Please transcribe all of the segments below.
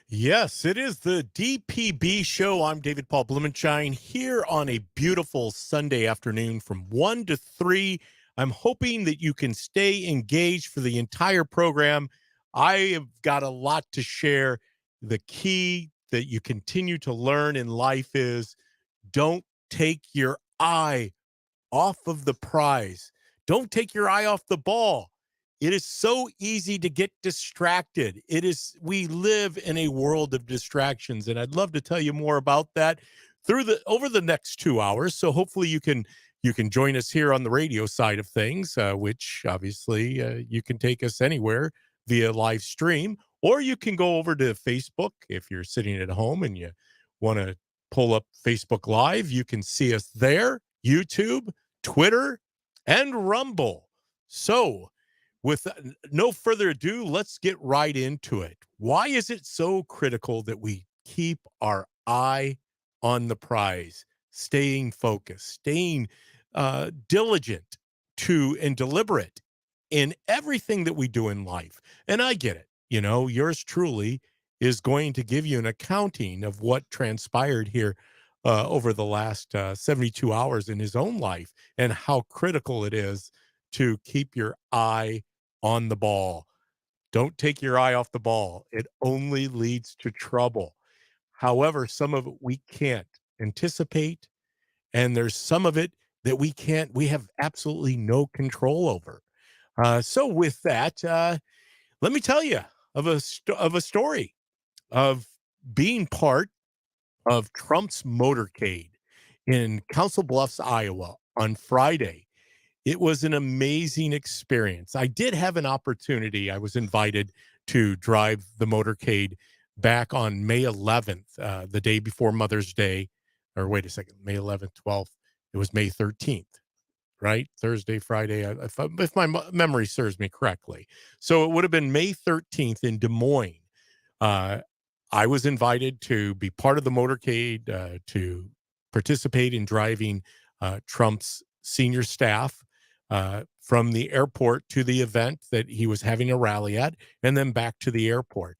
Yes, it is the DPB show. I'm David Paul Blumenshine here on a beautiful Sunday afternoon from 1 to 3. I'm hoping that you can stay engaged for the entire program. I have got a lot to share. The key that you continue to learn in life is don't take your eye off of the prize. Don't take your eye off the ball. It is so easy to get distracted. We live in a world of distractions, and I'd love to tell you more about that over the next 2 hours. So hopefully you can join us here on the radio side of things, which obviously you can take us anywhere via live stream, or you can go over to Facebook if you're sitting at home and you want to pull up Facebook Live. You can see us there, YouTube, Twitter, and Rumble. So, with no further ado, let's get right into it. Why is it so critical that we keep our eye on the prize, staying focused, staying diligent and deliberate in everything that we do in life? And I get it. Yours truly is going to give you an accounting of what transpired here over the last 72 hours in his own life and how critical it is to keep your eye on the ball. Don't take your eye off the ball. It only leads to trouble. However, some of it we can't anticipate, and there's some of it that we have absolutely no control over. So with that, let me tell you of a story of being part of Trump's motorcade in Council Bluffs, Iowa on Friday. It was an amazing experience. I did have an opportunity. I was invited to drive the motorcade back on May 11th, the day before Mother's Day, or wait a second, May 11th, 12th. It was May 13th, right? Thursday, Friday, if my memory serves me correctly. So it would have been May 13th in Des Moines. Uh, I was invited to be part of the motorcade, to participate in driving Trump's senior staff from the airport to the event that he was having a rally at, and then back to the airport.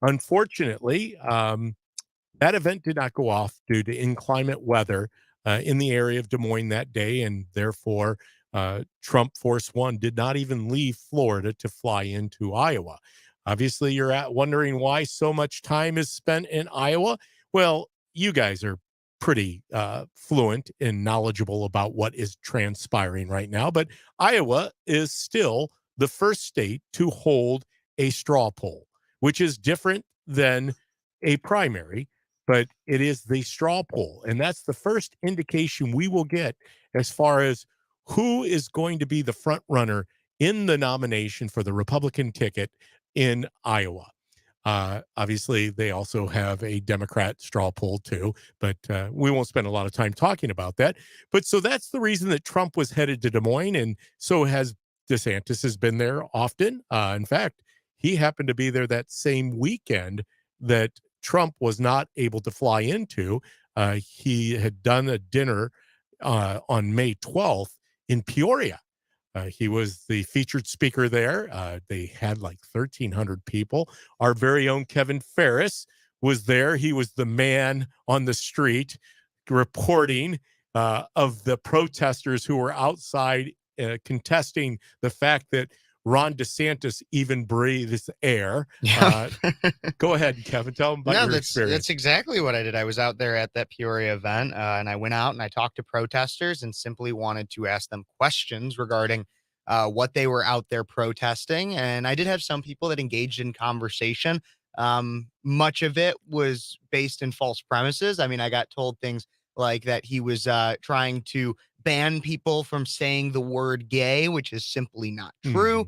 Unfortunately, that event did not go off due to inclement weather in the area of Des Moines that day, and therefore Trump Force One did not even leave Florida to fly into Iowa. Obviously, you're wondering why so much time is spent in Iowa. Well, you guys are pretty fluent and knowledgeable about what is transpiring right now, but Iowa is still the first state to hold a straw poll, which is different than a primary, but it is the straw poll. And that's the first indication we will get as far as who is going to be the front runner in the nomination for the Republican ticket in Iowa. Obviously, they also have a Democrat straw poll too, but we won't spend a lot of time talking about that. But so that's the reason that Trump was headed to Des Moines, and so has DeSantis has been there often. In fact, he happened to be there that same weekend that Trump was not able to fly into. He had done a dinner on May 12th in Peoria. He was the featured speaker there. They had like 1,300 people. Our very own Kevin Ferris was there. He was the man on the street reporting of the protesters who were outside contesting the fact that Ron DeSantis even breathes air. Yeah. Go ahead, Kevin. Tell them about your experience. That's exactly what I did. I was out there at that Peoria event, and I went out and I talked to protesters and simply wanted to ask them questions regarding what they were out there protesting. And I did have some people that engaged in conversation. Much of it was based in false premises. I mean, I got told things like that he was trying to ban people from saying the word gay, which is simply not true.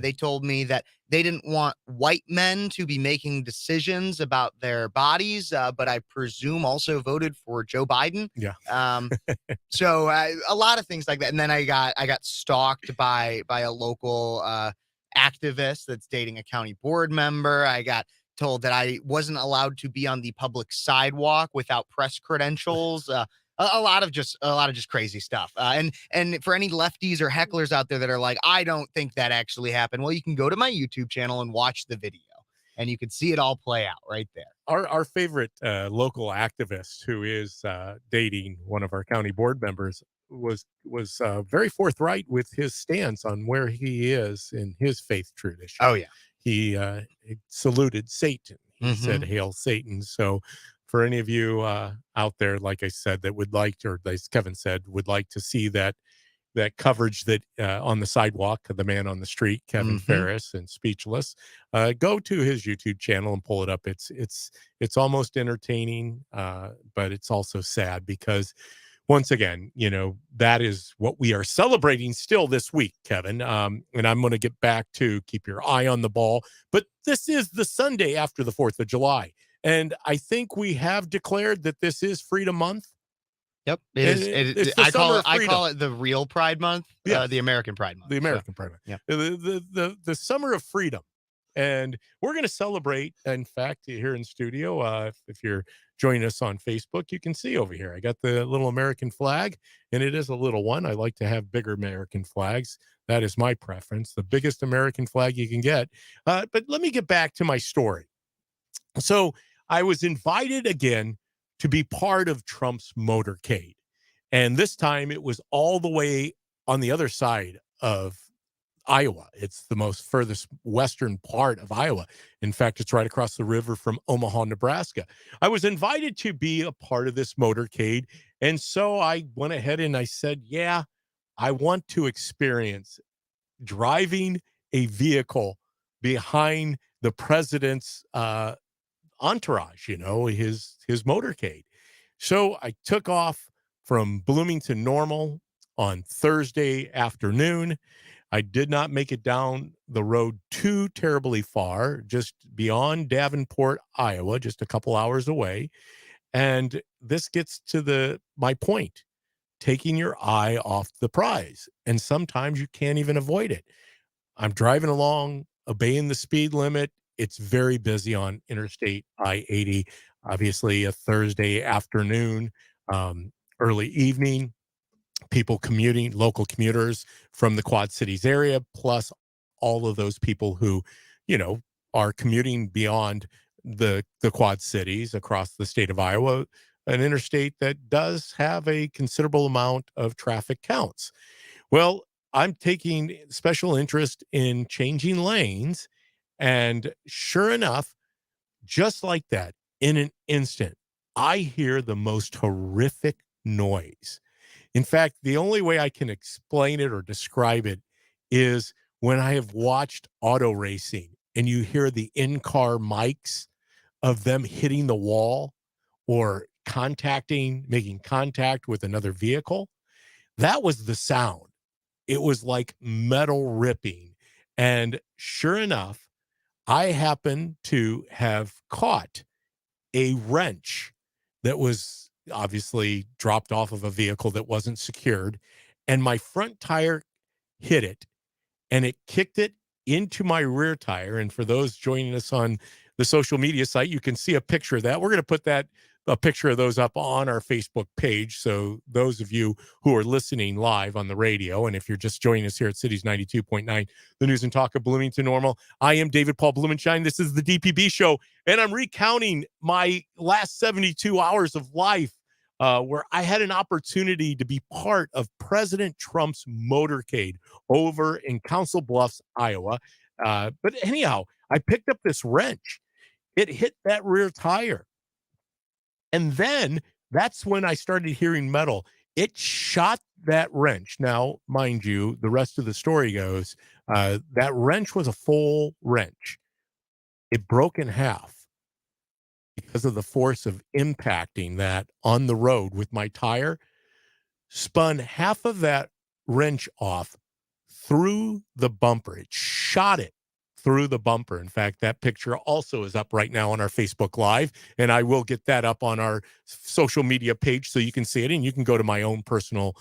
They told me that they didn't want white men to be making decisions about their bodies, but I presume also voted for Joe Biden. Yeah. So a lot of things like that. And then I got stalked by a local activist that's dating a county board member. I got told that I wasn't allowed to be on the public sidewalk without press credentials. A lot of just crazy stuff. And for any lefties or hecklers out there that are like, I don't think that actually happened. Well, you can go to my YouTube channel and watch the video. and you could see it all play out right there. Our favorite local activist who is dating one of our county board members was very forthright with his stance on where he is in his faith tradition. Oh, yeah. He saluted Satan. He said, Mhm. "Hail Satan." So, for any of you out there, like I said, that would like, or as Kevin said, would like to see that coverage that on the sidewalk, the man on the street, Kevin Mhm. Ferris, and Speechless, go to his YouTube channel and pull it up. It's almost entertaining, but it's also sad because once again, that is what we are celebrating still this week, Kevin. And I'm going to get back to keep your eye on the ball. But this is the Sunday after the 4th of July. And I think we have declared that this is Freedom Month. Yep, it And is. it's the summer of I freedom. call it the real Pride Month, Yes, the American Pride Month. the So, American Pride Month. yeah. The summer of freedom. And we're going to celebrate. In fact, here in studio, if you're joining us on Facebook, you can see over here. I got the little American flag, and it is a little one. I like to have bigger American flags. That is my preference, the biggest American flag you can get. But let me get back to my story. So I was invited again to be part of Trump's motorcade. And this time it was all the way on the other side of Iowa. It's the most furthest western part of Iowa. In fact, it's right across the river from Omaha, Nebraska. I was invited to be a part of this motorcade. And so I went ahead and I said, yeah, I want to experience driving a vehicle behind the president's entourage, his motorcade. So I took off from Bloomington Normal on Thursday afternoon. I did not make it down the road too terribly far, just beyond Davenport, Iowa, just a couple hours away. And this gets to my point, taking your eye off the prize. And sometimes you can't even avoid it. I'm driving along, obeying the speed limit. It's very busy on Interstate I-80, obviously a Thursday afternoon, early evening, people commuting, local commuters from the Quad Cities area, plus all of those people who, you know, are commuting beyond the Quad Cities across the state of Iowa, an interstate that does have a considerable amount of traffic counts. Well, I'm taking special interest in changing lanes. And sure enough, just like that, in an instant, I hear the most horrific noise. In fact, the only way I can explain it or describe it is when I have watched auto racing and you hear the in-car mics of them hitting the wall or making contact with another vehicle. That was the sound. It was like metal ripping. And sure enough, I happened to have caught a wrench that was obviously dropped off of a vehicle that wasn't secured. And my front tire hit it and it kicked it into my rear tire. And for those joining us on the social media site, you can see a picture of that. We're going to put a picture of those up on our Facebook page. So those of you who are listening live on the radio, and if you're just joining us here at Cities 92.9, the news and talk of Bloomington Normal, I am David Paul Blumenshine. This is the DPB show, and I'm recounting my last 72 hours of life where I had an opportunity to be part of President Trump's motorcade over in Council Bluffs, Iowa. But anyhow, I picked up this wrench. It hit that rear tire. And then that's when I started hearing metal. It shot that wrench. Now, mind you, the rest of the story goes that wrench was a full wrench. It broke in half because of the force of impacting that on the road with my tire, spun half of that wrench off through the bumper. It shot it through the bumper. In fact, that picture also is up right now on our Facebook Live, and I will get that up on our social media page so you can see it, and you can go to my own personal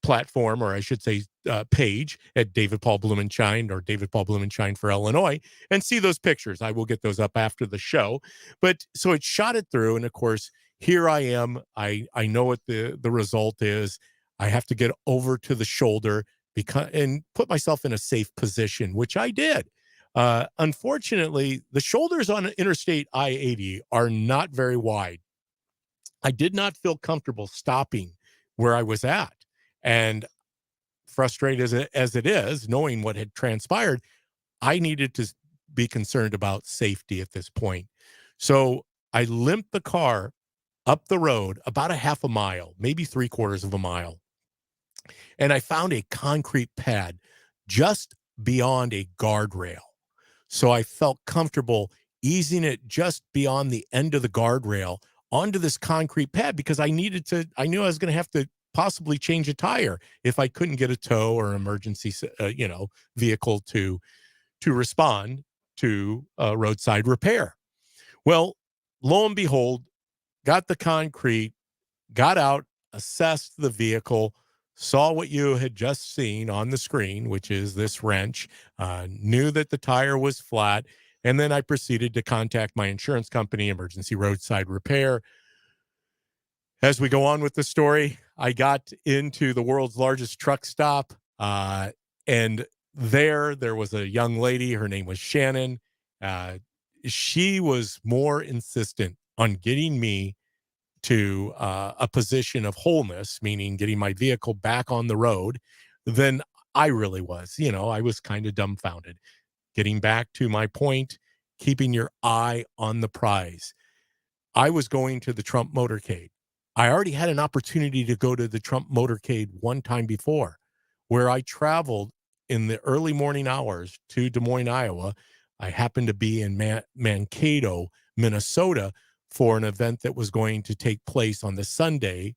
platform, or I should say page at David Paul Blumenshine or David Paul Blumenshine for Illinois, and see those pictures. I will get those up after the show. But so it shot it through, and of course, here I am. I know what the result is. I have to get over to the shoulder and put myself in a safe position, which I did. Unfortunately, the shoulders on Interstate I-80 are not very wide. I did not feel comfortable stopping where I was at. And frustrated as it is, knowing what had transpired, I needed to be concerned about safety at this point. So I limped the car up the road about a half a mile, maybe three-quarters of a mile, and I found a concrete pad just beyond a guardrail. So I felt comfortable easing it just beyond the end of the guardrail onto this concrete pad because I knew I was going to have to possibly change a tire if I couldn't get a tow or emergency, vehicle to respond to roadside repair. Well, lo and behold, got the concrete, got out, assessed the vehicle, saw what you had just seen on the screen, which is this wrench, knew that the tire was flat. And then I proceeded to contact my insurance company, Emergency Roadside Repair. As we go on with the story, I got into the world's largest truck stop. And there was a young lady. Her name was Shannon. Uh, she was more insistent on getting me to a position of wholeness, meaning getting my vehicle back on the road, than I really was. I was kind of dumbfounded. Getting back to my point, keeping your eye on the prize. I was going to the Trump Motorcade. I already had an opportunity to go to the Trump Motorcade one time before, where I traveled in the early morning hours to Des Moines, Iowa. I happened to be in Mankato, Minnesota, for an event that was going to take place on the Sunday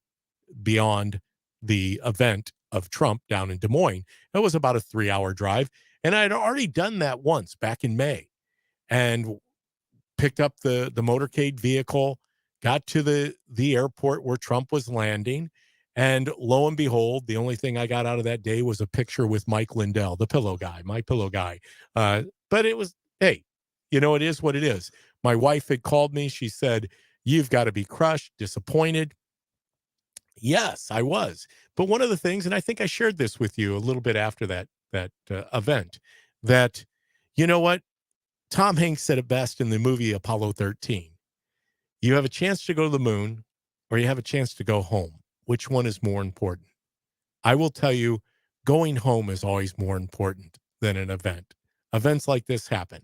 beyond the event of Trump down in Des Moines. It was about a 3-hour drive. And I had already done that once back in May. And picked up the motorcade vehicle, got to the airport where Trump was landing, and lo and behold, the only thing I got out of that day was a picture with Mike Lindell, the pillow guy, my pillow guy. But it was, hey, it is what it is. My wife had called me. She said, "You've got to be crushed, disappointed." Yes, I was. But one of the things, and I think I shared this with you a little bit after that event, that you know what? Tom Hanks said it best in the movie Apollo 13. You have a chance to go to the moon or you have a chance to go home. Which one is more important? I will tell you, going home is always more important than an event. Events like this happen.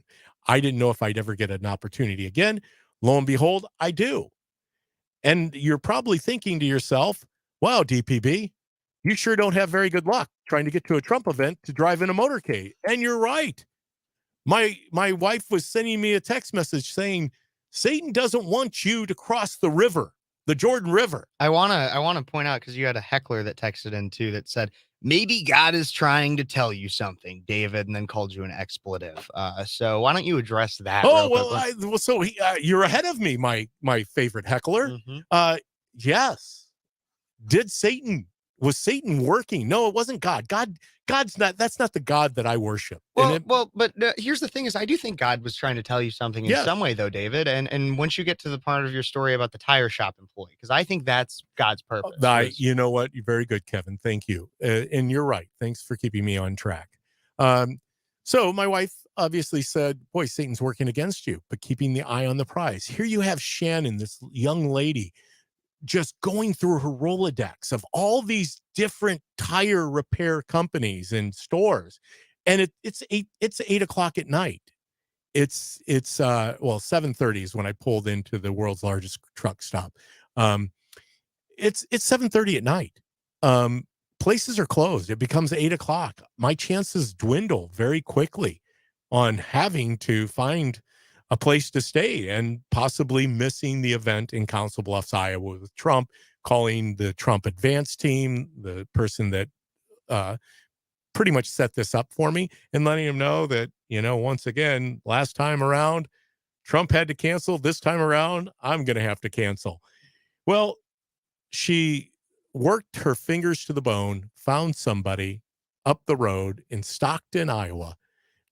I didn't know if I'd ever get an opportunity again. Lo and behold, I do. And you're probably thinking to yourself, wow, DPB, you sure don't have very good luck trying to get to a Trump event to drive in a motorcade. And you're right. My wife was sending me a text message saying, Satan doesn't want you to cross the river, the Jordan River. I wanna point out because you had a heckler that texted in too that said, "Maybe God is trying to tell you something, David," and then called you an expletive. So why don't you address that Oh, real quick? well, so you're ahead of me, my favorite heckler. Mhm. Uh, yes. Was Satan working? No, it wasn't God. God's not, that's not the God that I worship. But here's the thing: is I do think God was trying to tell you something in some Yes, way, though, David. And once you get to the part of your story about the tire shop employee, because I think that's God's purpose. Was you know what? You're very good, Kevin. Thank you. And you're right. Thanks for keeping me on track. Um, so my wife obviously said, boy, Satan's working against you, but keeping the eye on the prize. Here you have Shannon, this young lady, just going through her Rolodex of all these different tire repair companies and stores. And it's 8 o'clock at night. It's 7:30 is when I pulled into the world's largest truck stop. Um, it's 7:30 at night. Um, Places are closed. It becomes 8 o'clock. My chances dwindle very quickly on having to find a place to stay and possibly missing the event in Council Bluffs, Iowa with Trump, calling the Trump advance team, the person that uh, pretty much set this up for me, and letting him know that, once again, last time around, Trump had to cancel. This time around, I'm going to have to cancel. Well, she worked her fingers to the bone, found somebody up the road in Stockton, Iowa,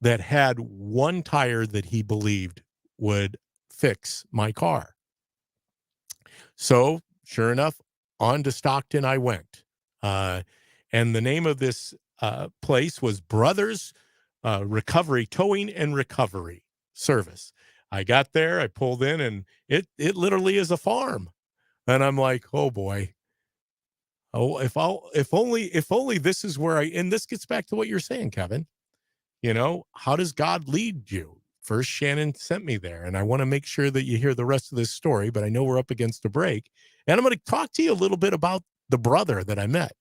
that had one tire that he believed would fix my car. So, sure enough, on to Stockton I went. And the name of this place was Brothers recovery, towing and recovery service. I got there, I pulled in, and it literally is a farm. And I'm like, oh boy. Oh, if only this is where and this gets back to what you're saying, Kevin. How does God lead you? First, Shannon sent me there, and I want to make sure that you hear the rest of this story, but I know we're up against a break. And I'm going to talk to you a little bit about the brother that I met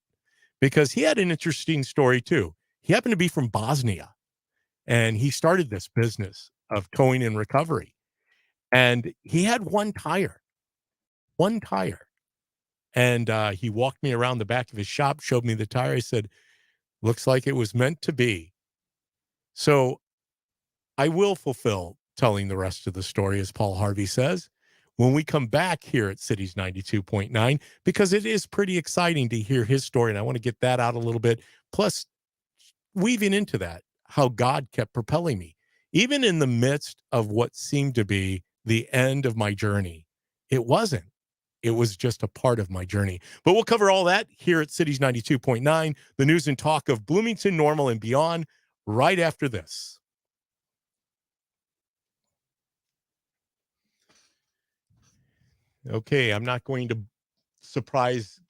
because he had an interesting story too. He happened to be from Bosnia, and he started this business of towing and recovery. And he had one tire. And he walked me around the back of his shop, showed me the tire. I said, looks like it was meant to be. So I will fulfill telling the rest of the story, as Paul Harvey says, when we come back here at Cities 92.9, because it is pretty exciting to hear his story. And I want to get that out a little bit. Plus, weaving into that, how God kept propelling me, even in the midst of what seemed to be the end of my journey. It wasn't. It was just a part of my journey. But we'll cover all that here at Cities 92.9, the news and talk of Bloomington, Normal, and beyond, right after this. Okay, I'm not going to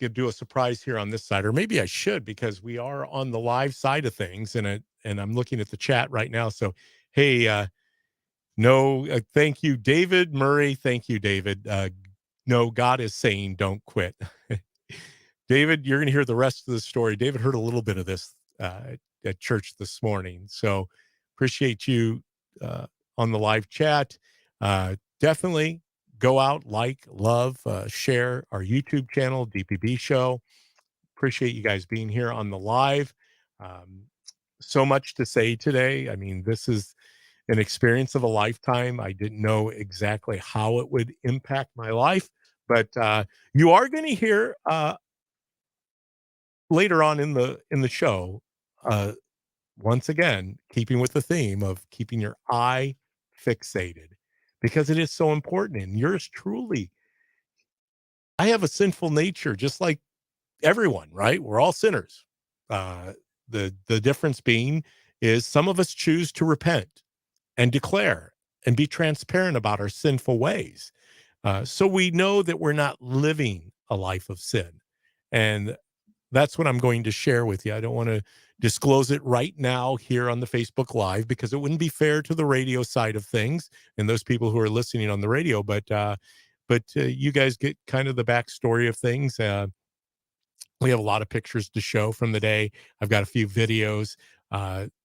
do a surprise here on this side, or maybe I should because we are on the live side of things, and I'm looking at the chat right now. So, hey, no, thank you, David Murray. Thank you, David. No, God is saying, don't quit. David, you're going to hear the rest of the story. David heard a little bit of this at church this morning. So appreciate you on the live chat. Definitely go out, like, love, share our YouTube channel, DPB Show. Appreciate you guys being here on the live. Um, so much to say today. I mean, this is an experience of a lifetime. I didn't know exactly how it would impact my life, but you are going to hear later on in the show, uh, once again, keeping with the theme of keeping your eye fixated because it is so important. And yours truly, I have a sinful nature, just like everyone, right? We're all sinners. Uh, the difference being is some of us choose to repent and declare and be transparent about our sinful ways. So we know that we're not living a life of sin. And that's what I'm going to share with you. I don't want to disclose it right now here on the Facebook Live because it wouldn't be fair to the radio side of things and those people who are listening on the radio. But you guys get kind of the backstory of things. We have a lot of pictures to show from the day. I've got a few videos.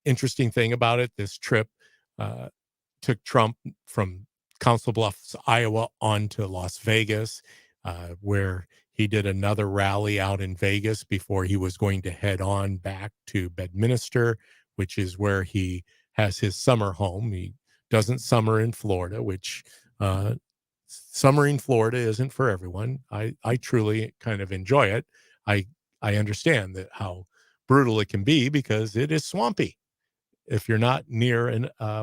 Interesting thing about it, this trip uh, took Trump from Council Bluffs, Iowa, on to Las Vegas, where he did another rally out in Vegas before he was going to head on back to Bedminster, which is where he has his summer home. He doesn't summer in Florida, which summer in Florida isn't for everyone. I truly kind of enjoy it. I I understand that how brutal it can be because it is swampy if you're not near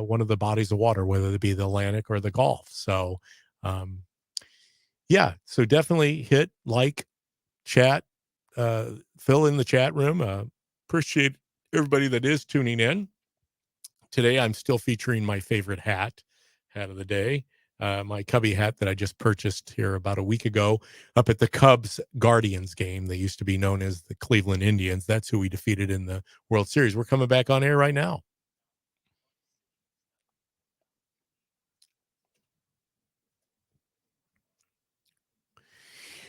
one of the bodies of water, whether it be the Atlantic or the Gulf. So, um, yeah, so definitely hit like, chat, fill in the chat room. Appreciate everybody that is tuning in. Today, I'm still featuring my favorite hat of the day. My Cubby hat that I just purchased here about a week ago up at the Cubs Guardians game. They used to be known as the Cleveland Indians. That's who we defeated in the World Series. We're coming back on air right now.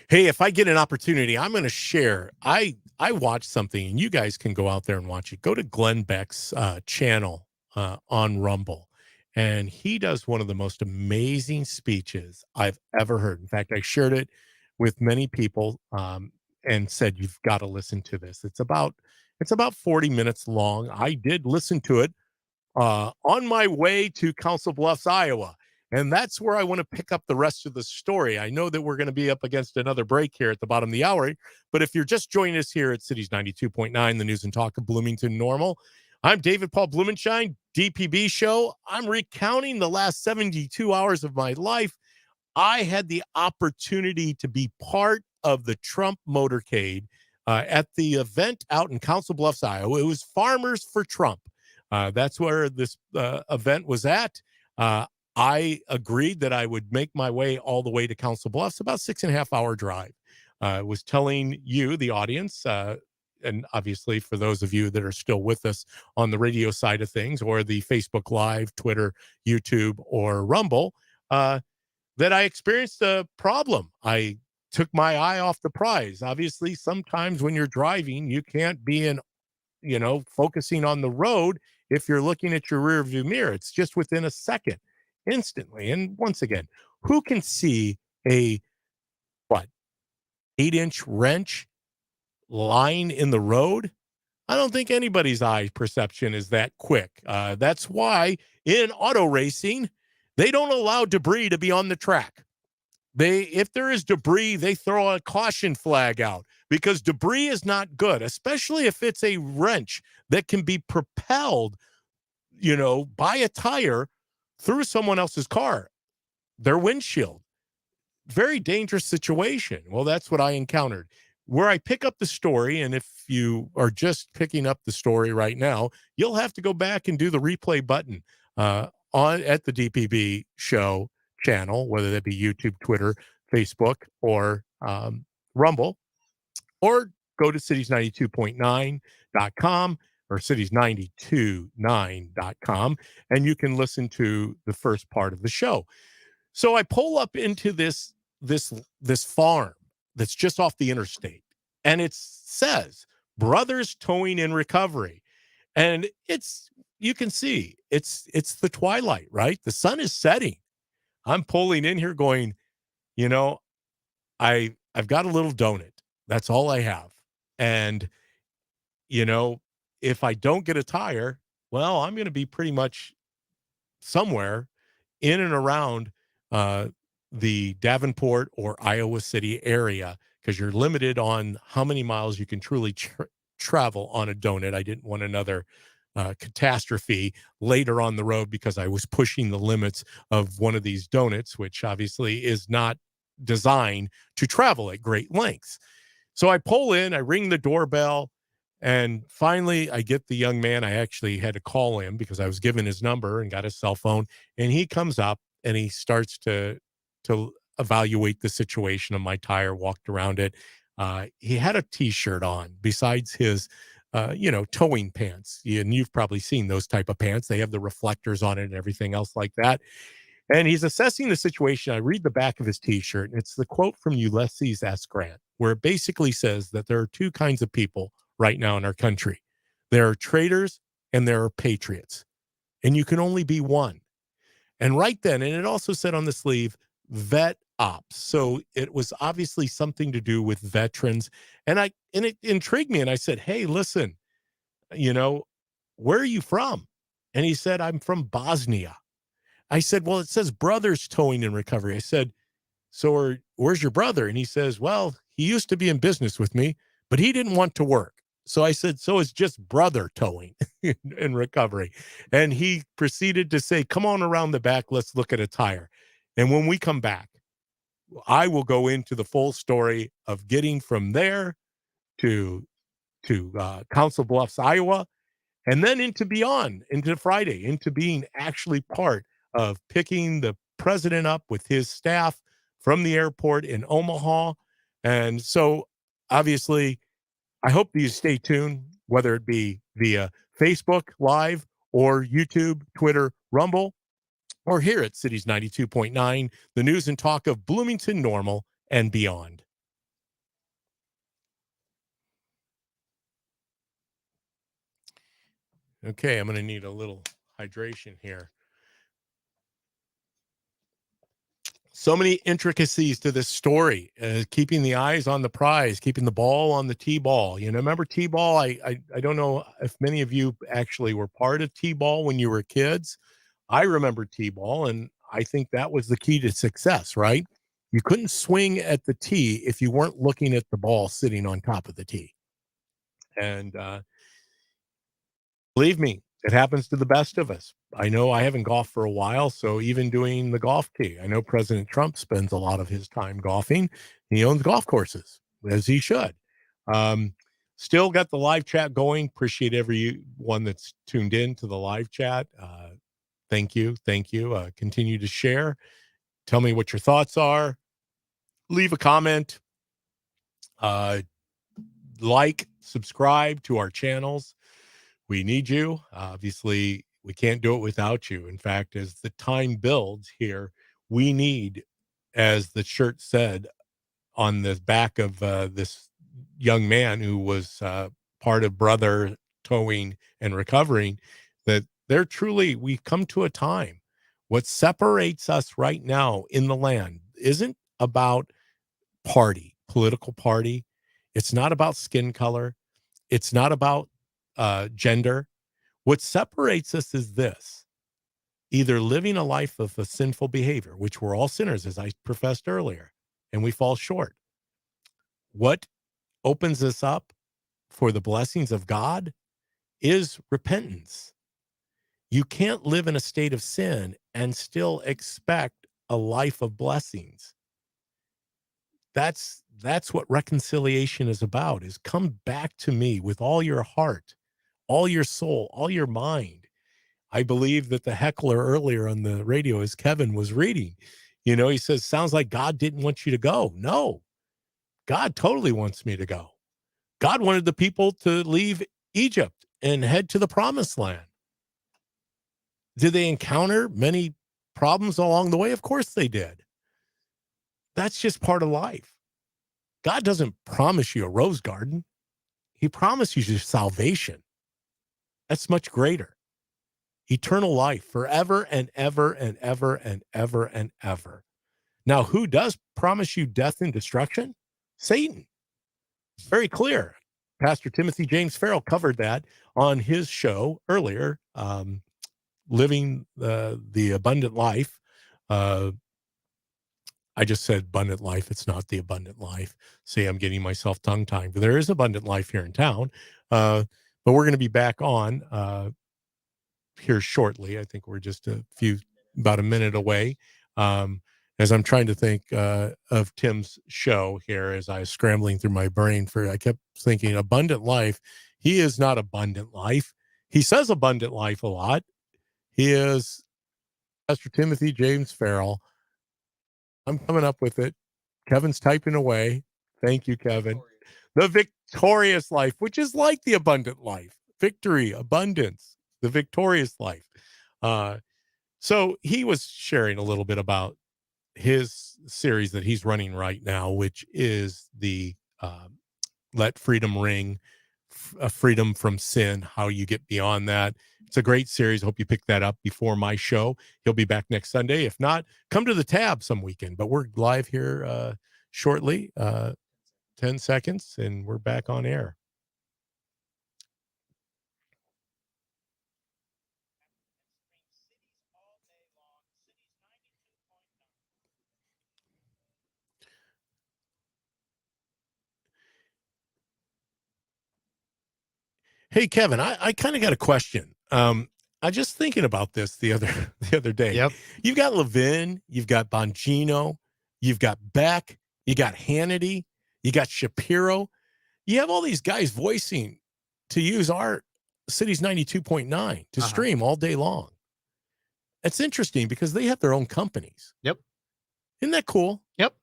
Hey, if I get an opportunity, I'm going to share. I watched something, and you guys can go out there and watch it. Go to Glenn Beck's channel on Rumble, and he does one of the most amazing speeches I've ever heard. In fact, I shared it with many people and said you've got to listen to this. It's about 40 minutes long. I did listen to it on my way to Council Bluffs, Iowa. And that's where I want to pick up the rest of the story. I know that we're going to be up against another break here at the bottom of the hour. But if you're just joining us here at Cities 92.9, the news and talk of Bloomington Normal, I'm David Paul Blumenshine, DPB Show. I'm recounting the last 72 hours of my life. I had the opportunity to be part of the Trump Motorcade at the event out in Council Bluffs, Iowa. It was Farmers for Trump. That's where this event was at. Uh, I agreed that I would make my way all the way to Council Bluffs, about 6.5 hour drive. I was telling you, the audience, and obviously for those of you that are still with us on the radio side of things or the Facebook Live, Twitter, YouTube, or Rumble, that I experienced a problem. I took my eye off the prize. Obviously, sometimes when you're driving, you can't be focusing on the road if you're looking at your rear view mirror. It's just within a second, instantly. And once again, who can see a what 8-inch wrench lying in the road? I don't think anybody's eye perception is that quick. That's why in auto racing, they don't allow debris to be on the track. If there is debris, they throw a caution flag out because debris is not good, especially if it's a wrench that can be propelled, by a tire through someone else's car, their windshield. Very dangerous situation. Well, that's what I encountered. Where I pick up the story, and if you are just picking up the story right now, you'll have to go back and do the replay button on at the DPB show channel, whether that be YouTube, Twitter, Facebook, or Rumble, or go to cities92.9.com or cities929.com, and you can listen to the first part of the show. So I pull up into this farm that's just off the interstate, and it says Brothers Towing and Recovery. And you can see it's the twilight, right? The sun is setting. I'm pulling in here going, you know, I've got a little donut. That's all I have. And, you know, if I don't get a tire, well, I'm going to be pretty much somewhere in and around uh, the Davenport or Iowa City area because you're limited on how many miles you can truly travel on a donut. I didn't want another catastrophe later on the road because I was pushing the limits of one of these donuts, which obviously is not designed to travel at great lengths. So I pull in, I ring the doorbell, and finally I get the young man. I actually had to call him because I was given his number and got his cell phone. And he comes up and he starts to evaluate the situation of my tire, walked around it. He had a T-shirt on besides his towing pants. And you've probably seen those type of pants. They have the reflectors on it and everything else like that. And he's assessing the situation. I read the back of his T-shirt, and it's the quote from Ulysses S. Grant, where it basically says that there are two kinds of people right now in our country. There are traitors and there are patriots, and you can only be one. And right then, and it also said on the sleeve, vet ops. So it was obviously something to do with veterans. And it intrigued me. And I said, hey, listen, where are you from? And he said, I'm from Bosnia. I said, well, it says Brothers Towing and Recovery. I said, so where's your brother? And he says, well, he used to be in business with me, but he didn't want to work. So I said, so it's just brother towing and recovery. And he proceeded to say, come on around the back. Let's look at a tire. And when we come back, I will go into the full story of getting from there to Council Bluffs, Iowa, and then into Friday, into being actually part of picking the president up with his staff from the airport in Omaha. And so obviously, I hope that you stay tuned, whether it be via Facebook Live or YouTube, Twitter, Rumble, or here at Cities 92.9, the news and talk of Bloomington, Normal, and beyond. Okay, I'm going to need a little hydration here. So many intricacies to this story, keeping the eyes on the prize, keeping the ball on the T-ball. Remember T-ball? I don't know if many of you actually were part of T-ball when you were kids. I remember T-ball, and I think that was the key to success, right? You couldn't swing at the tee if you weren't looking at the ball sitting on top of the tee. And believe me, it happens to the best of us. I know I haven't golfed for a while, so even doing the golf tee, I know President Trump spends a lot of his time golfing. He owns golf courses, as he should. Um, Still got the live chat going. Appreciate everyone that's tuned in to the live chat. Thank you. Continue to share. Tell me what your thoughts are. Leave a comment. Like, subscribe to our channels. We need you. Obviously, we can't do it without you. In fact, as the time builds here, we need, as the shirt said on the back of this young man who was part of Brother Towing and Recovering, that we've come to a time. What separates us right now in the land isn't about political party. It's not about skin color. It's not about gender. What separates us is this: either living a life of a sinful behavior, which we're all sinners, as I professed earlier, and we fall short. What opens us up for the blessings of God is repentance. You can't live in a state of sin and still expect a life of blessings. That's what reconciliation is about, is come back to me with all your heart, all your soul, all your mind. I believe that the heckler earlier on the radio, as Kevin was reading, he says, sounds like God didn't want you to go. No, God totally wants me to go. God wanted the people to leave Egypt and head to the promised land. Did they encounter many problems along the way? Of course they did. That's just part of life. God doesn't promise you a rose garden. He promises you salvation. That's much greater. Eternal life forever and ever and ever and ever and ever. Now, who does promise you death and destruction? Satan. Very clear. Pastor Timothy James Farrell covered that on his show earlier, Living the Abundant Life. I just said abundant life. It's not the abundant life. See, I'm getting myself tongue-tied. But there is abundant life here in town. But we're going to be back on here shortly. I think we're just about a minute away. As I'm trying to think of Tim's show here, as I was scrambling through my brain I kept thinking abundant life. He is not abundant life. He says abundant life a lot. He is Pastor Timothy James Farrell. I'm coming up with it. Kevin's typing away. Thank you, Kevin. The victorious life, which is like the abundant life. Victory, abundance, the victorious life. So he was sharing a little bit about his series that he's running right now, which is the Let Freedom Ring, freedom from sin, how you get beyond that. It's a great series. I hope you pick that up before my show. He'll be back next Sunday. If not, come to the tab some weekend. But we're live here shortly, 10 seconds, and we're back on air. Hey, Kevin, I kind of got a question. I just thinking about this the other day. Yep. You've got Levin, you've got Bongino, you've got Beck, you got Hannity, you got Shapiro. You have all these guys voicing to use our Cities 92.9 to stream all day long. It's interesting because they have their own companies. Yep. Isn't that cool? Yep.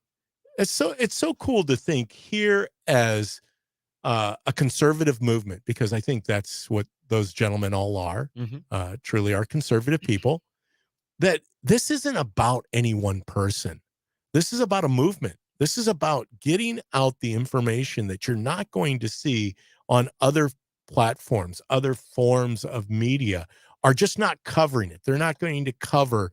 It's so cool to think here as a conservative movement, because I think that's what those gentlemen all are. Truly are conservative people. That this isn't about any one person. This is about a movement. This is about getting out the information that you're not going to see on other platforms. Other forms of media are just not covering it. They're not going to cover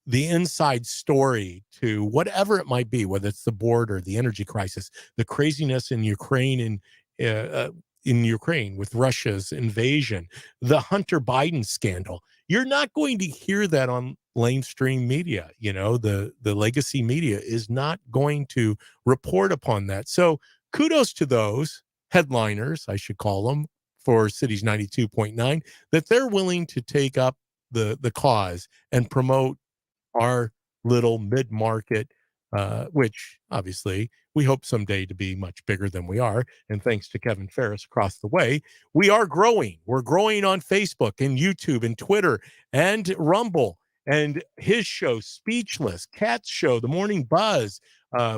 the inside story to whatever it might be, whether it's the border, the energy crisis, the craziness in Ukraine in Ukraine with Russia's invasion, the Hunter Biden scandal. You're not going to hear that on mainstream media. The legacy media is not going to report upon that. So kudos to those headliners, I should call them, for Cities 92.9, that they're willing to take up the cause and promote our little mid-market which obviously we hope someday to be much bigger than we are. And thanks to Kevin Ferris across the way, we are growing. We're growing on Facebook and YouTube and Twitter and Rumble. And his show, Speechless, Cat's show, The Morning Buzz.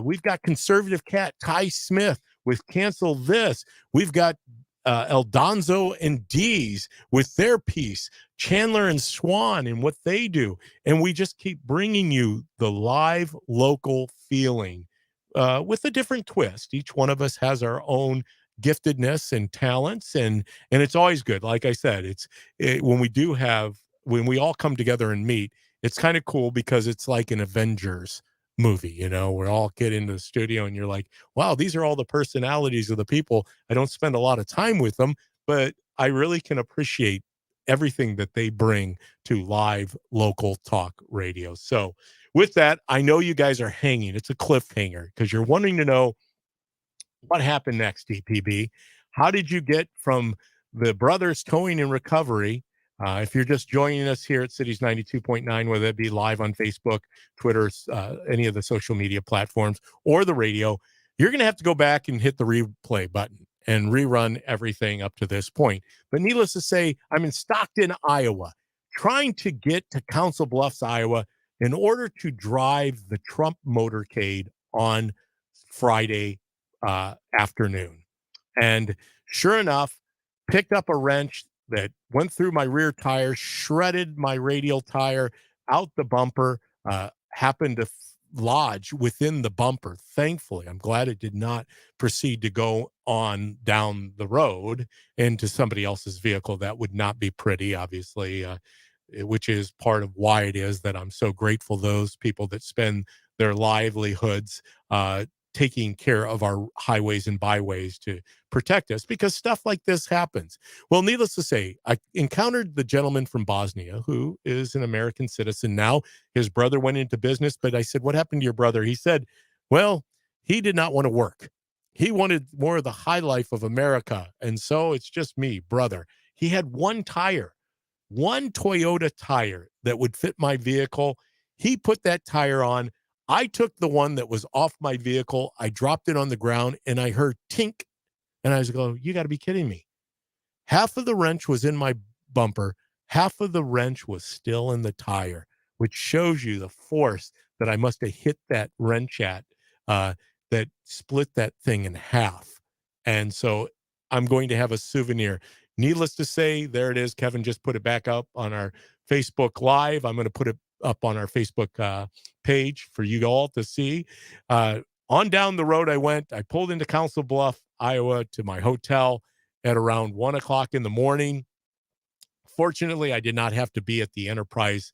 We've got conservative cat Ty Smith with Cancel This. We've got Eldonzo and Dees with their piece, Chandler and Swan and what they do. And we just keep bringing you the live local feeling with a different twist. Each one of us has our own giftedness and talents, and it's always good. Like I said, when we all come together and meet, it's kind of cool because it's like an Avengers movie. We all get into the studio and you're like, wow, these are all the personalities of the people. I don't spend a lot of time with them, but I really can appreciate everything that they bring to live local talk radio. So with that, I know you guys are hanging. It's a cliffhanger because you're wanting to know what happened next, DPB. How did you get from the Brothers Towing and Recovery? If you're just joining us here at Cities 92.9, whether it be live on Facebook, Twitter, any of the social media platforms, or the radio, you're going to have to go back and hit the replay button and rerun everything up to this point. But needless to say, I'm in Stockton, Iowa, trying to get to Council Bluffs, Iowa, in order to drive the Trump motorcade on Friday afternoon. And sure enough, picked up a wrench that went through my rear tire, shredded my radial tire out the bumper, happened to lodge within the bumper. Thankfully, I'm glad it did not proceed to go on down the road into somebody else's vehicle. That would not be pretty, obviously, which is part of why it is that I'm so grateful those people that spend their livelihoods taking care of our highways and byways to protect us, because stuff like this happens. Well, needless to say, I encountered the gentleman from Bosnia who is an American citizen now. His brother went into business, but I said, what happened to your brother? He said, well, he did not want to work. He wanted more of the high life of America. And so it's just me, brother. He had one Toyota tire that would fit my vehicle. He put that tire on. I took the one that was off my vehicle. I dropped it on the ground and I heard tink. And I was going, you got to be kidding me. Half of the wrench was in my bumper. Half of the wrench was still in the tire, which shows you the force that I must have hit that wrench at that split that thing in half. And so I'm going to have a souvenir. Needless to say, there it is. Kevin just put it back up on our Facebook Live. I'm going to put it up on our Facebook page for you all to see. On down the road I went. I pulled into Council Bluff, Iowa, to my hotel at around 1 o'clock in the morning. Fortunately, I did not have to be at the Enterprise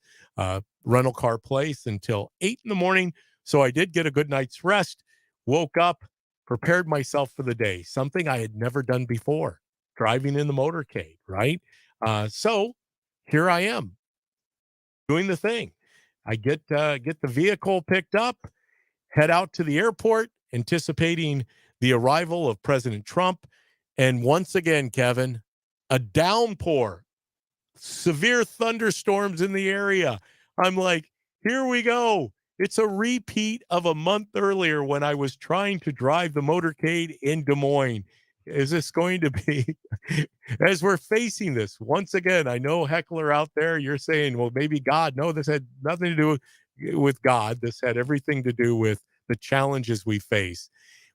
rental car place until 8 in the morning. So I did get a good night's rest, woke up, prepared myself for the day, something I had never done before, driving in the motorcade, right? So here I am doing the thing. I get the vehicle picked up, head out to the airport, anticipating the arrival of President Trump. And once again, Kevin, a downpour, severe thunderstorms in the area. I'm like, here we go. It's a repeat of a month earlier when I was trying to drive the motorcade in Des Moines. Is this going to be, as we're facing this once again? I know, heckler out there, you're saying, well, maybe God. No, this had nothing to do with God. This had everything to do with the challenges we face.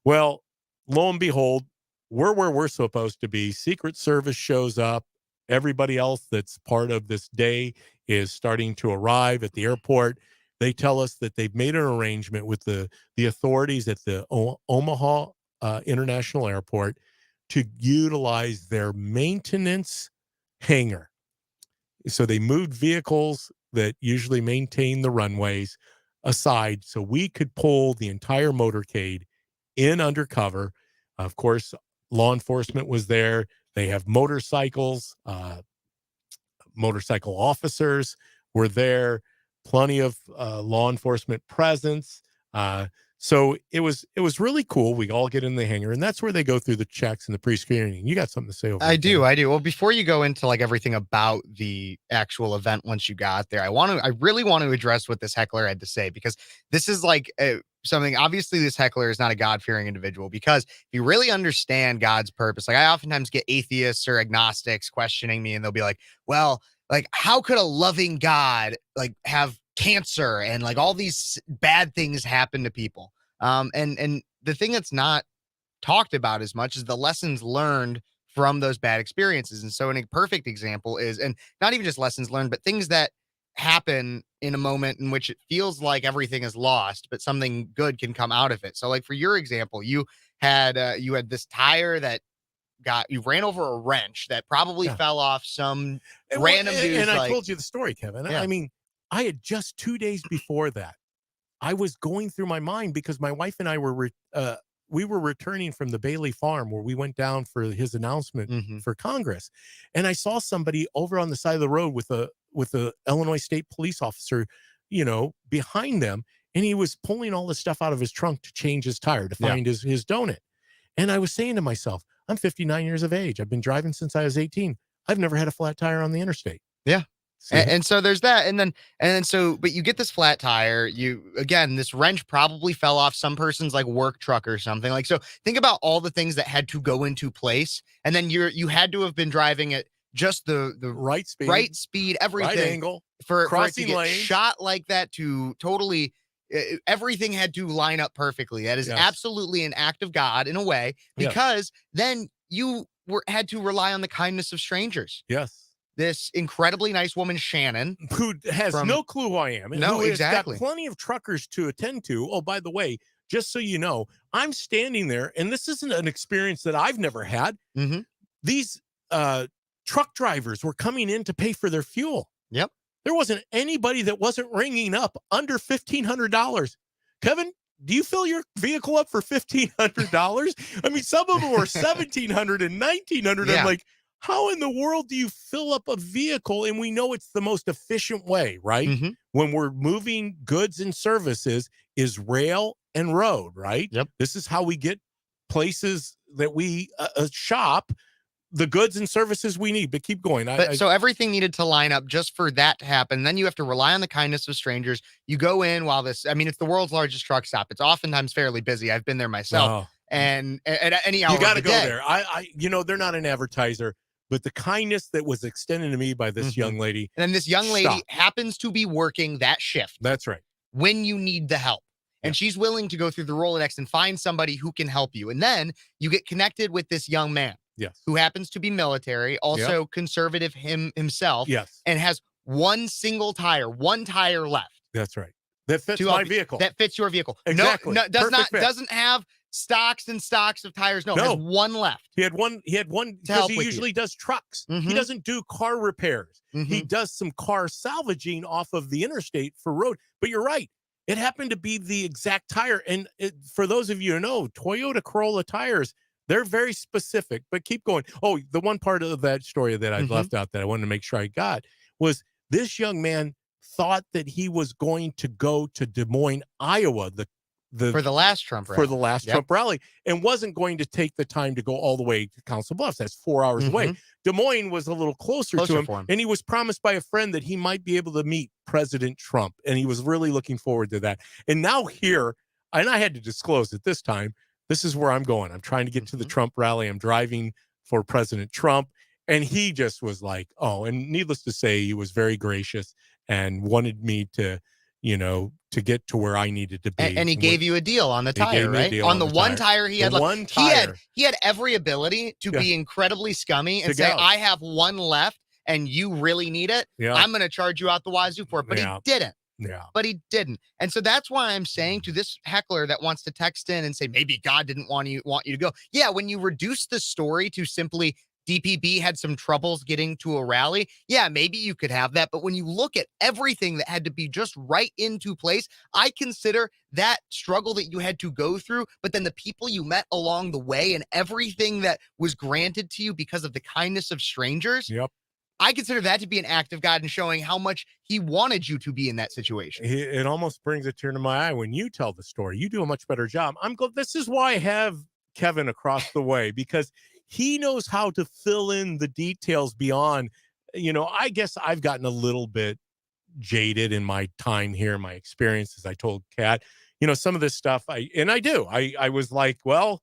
Well, lo and behold, we're where we're supposed to be. Secret Service shows up. Everybody else that's part of this day is starting to arrive at the airport. They tell us that they've made an arrangement with the authorities at the Omaha International Airport to utilize their maintenance hangar. So they moved vehicles that usually maintain the runways aside so we could pull the entire motorcade in undercover. Of course, law enforcement was there. They have motorcycles. Motorcycle officers were there. Plenty of law enforcement presence. So it was really cool. We all get in the hangar, and that's where they go through the checks and the pre-screening. You got something to say over I there? I do. Well, before you go into like everything about the actual event once you got there, I really want to address what this heckler had to say, because this is like something. Obviously, this heckler is not a God-fearing individual, because if you really understand God's purpose, like, I oftentimes get atheists or agnostics questioning me, and they'll be like, well, like, how could a loving God like have cancer and like all these bad things happen to people? And the thing that's not talked about as much as the lessons learned from those bad experiences. And so, a perfect example is, and not even just lessons learned, but things that happen in a moment in which it feels like everything is lost, but something good can come out of it. So, like for your example, you had this tire that you ran over a wrench that probably Yeah. fell off some And, random dude's and I like, told you the story, Kevin. yeah. I mean, I had just 2 days before that, I was going through my mind because my wife and I we were returning from the Bailey farm where we went down for his announcement Mhm. for Congress. And I saw somebody over on the side of the road with a Illinois State police officer, behind them. And he was pulling all the stuff out of his trunk to change his tire to Yeah. find his donut. And I was saying to myself, I'm 59 years of age. I've been driving since I was 18. I've never had a flat tire on the interstate. Yeah. See, And so there's that. But you get this flat tire. This wrench probably fell off some person's like work truck or something. Like, so think about all the things that had to go into place. And then you had to have been driving at just the right speed, everything, right angle, for it to crossing get lanes. shot like that, to totally everything had to line up perfectly. That is Yes. absolutely an act of God in a way, Yes. because then you had to rely on the kindness of strangers. Yes. This incredibly nice woman, Shannon, who has no clue who I am, and No, who has exactly. got plenty of truckers to attend to. Oh, by the way, just so you know, I'm standing there, and this isn't an experience that I've never had. Mhm. These truck drivers were coming in to pay for their fuel. Yep. There wasn't anybody that wasn't ringing up under $1,500. Kevin, do you fill your vehicle up for $1,500? I mean, some of them were $1,700 and $1,900. Yeah. I'm like, how in the world do you fill up a vehicle? And we know it's the most efficient way, right? Mhm. When we're moving goods and services, is rail and road, right? Yep. This is how we get places that we shop the goods and services we need. But keep going. So everything needed to line up just for that to happen. Then you have to rely on the kindness of strangers. You go in while it's the world's largest truck stop. It's oftentimes fairly busy. I've been there myself. And at any hour you got to of the go day. there. They're not an advertiser, but the kindness that was extended to me by this young lady. And then this young lady happens to be working that shift. That's right. When you need the help. And she's willing to go through the Rolodex and find somebody who can help you. And then you get connected with this young man. Yes. Who happens to be military, also conservative himself. Yes. And has one tire left. That's right. That fits my vehicle. That fits your vehicle. Exactly. No, doesn't have stocks and stocks of tires. No, has one left. He had one because he usually does trucks. He doesn't do car repairs. He does some car salvaging off of the interstate for road. But you're right. It happened to be the exact tire. And for those of you who know, Toyota Corolla tires, they're very specific, but keep going. Oh, the one part of that story that I left out that I wanted to make sure I got was this young man thought that he was going to go to Des Moines, Iowa, for the last Trump rally. Trump rally, and wasn't going to take the time to go all the way to Council Bluffs. That's 4 hours away. Des Moines was a little closer to him, and he was promised by a friend that he might be able to meet President Trump, and he was really looking forward to that. And now here, and I had to disclose it this time, this is where I'm going. I'm trying to get to the Trump rally. I'm driving for President Trump. And he just was like, oh, and needless to say, he was very gracious and wanted me to, to get to where I needed to be. And he gave you a deal on the tire, right? On the one tire he had left. He had every ability to be incredibly scummy and say, I have one left and you really need it. Yeah. I'm going to charge you out the wazoo for it. But he didn't. Yeah. But he didn't. And so that's why I'm saying to this heckler that wants to text in and say, maybe God didn't want you to go. Yeah, when you reduce the story to simply DPB had some troubles getting to a rally, yeah, maybe you could have that. But when you look at everything that had to be just right into place, I consider that struggle that you had to go through, but then the people you met along the way and everything that was granted to you because of the kindness of strangers. Yep. I consider that to be an act of God and showing how much he wanted you to be in that situation. It almost brings a tear to my eye when you tell the story. You do a much better job. This is why I have Kevin across the way, because he knows how to fill in the details beyond, I guess I've gotten a little bit jaded in my time here, my experience, as I told Kat. some of this stuff I do. I was like, well,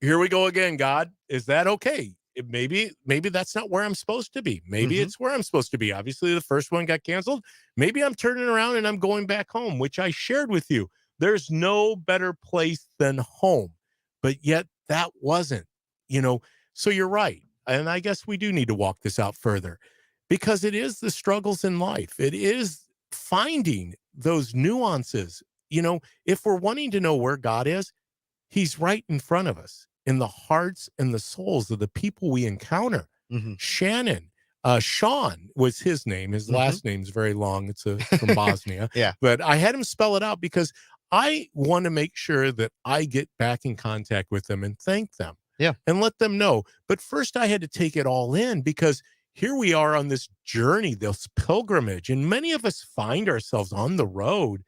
here we go again, God. Is that okay? Maybe that's not where I'm supposed to be. Maybe Hmm. it's where I'm supposed to be. Obviously, the first one got canceled. Maybe I'm turning around and I'm going back home, which I shared with you. There's no better place than home. But yet that wasn't, you know. So you're right. And I guess we do need to walk this out further because it is the struggles in life. It is finding those nuances. If we're wanting to know where God is, He's right in front of us in the hearts and the souls of the people we encounter. Hmm. Sean was his name. His Hmm. last name's very long. It's from Bosnia. Yeah. But I had him spell it out because I want to make sure that I get back in contact with them and thank them Yeah. and let them know. But first, I had to take it all in because here we are on this journey, this pilgrimage, and many of us find ourselves on the road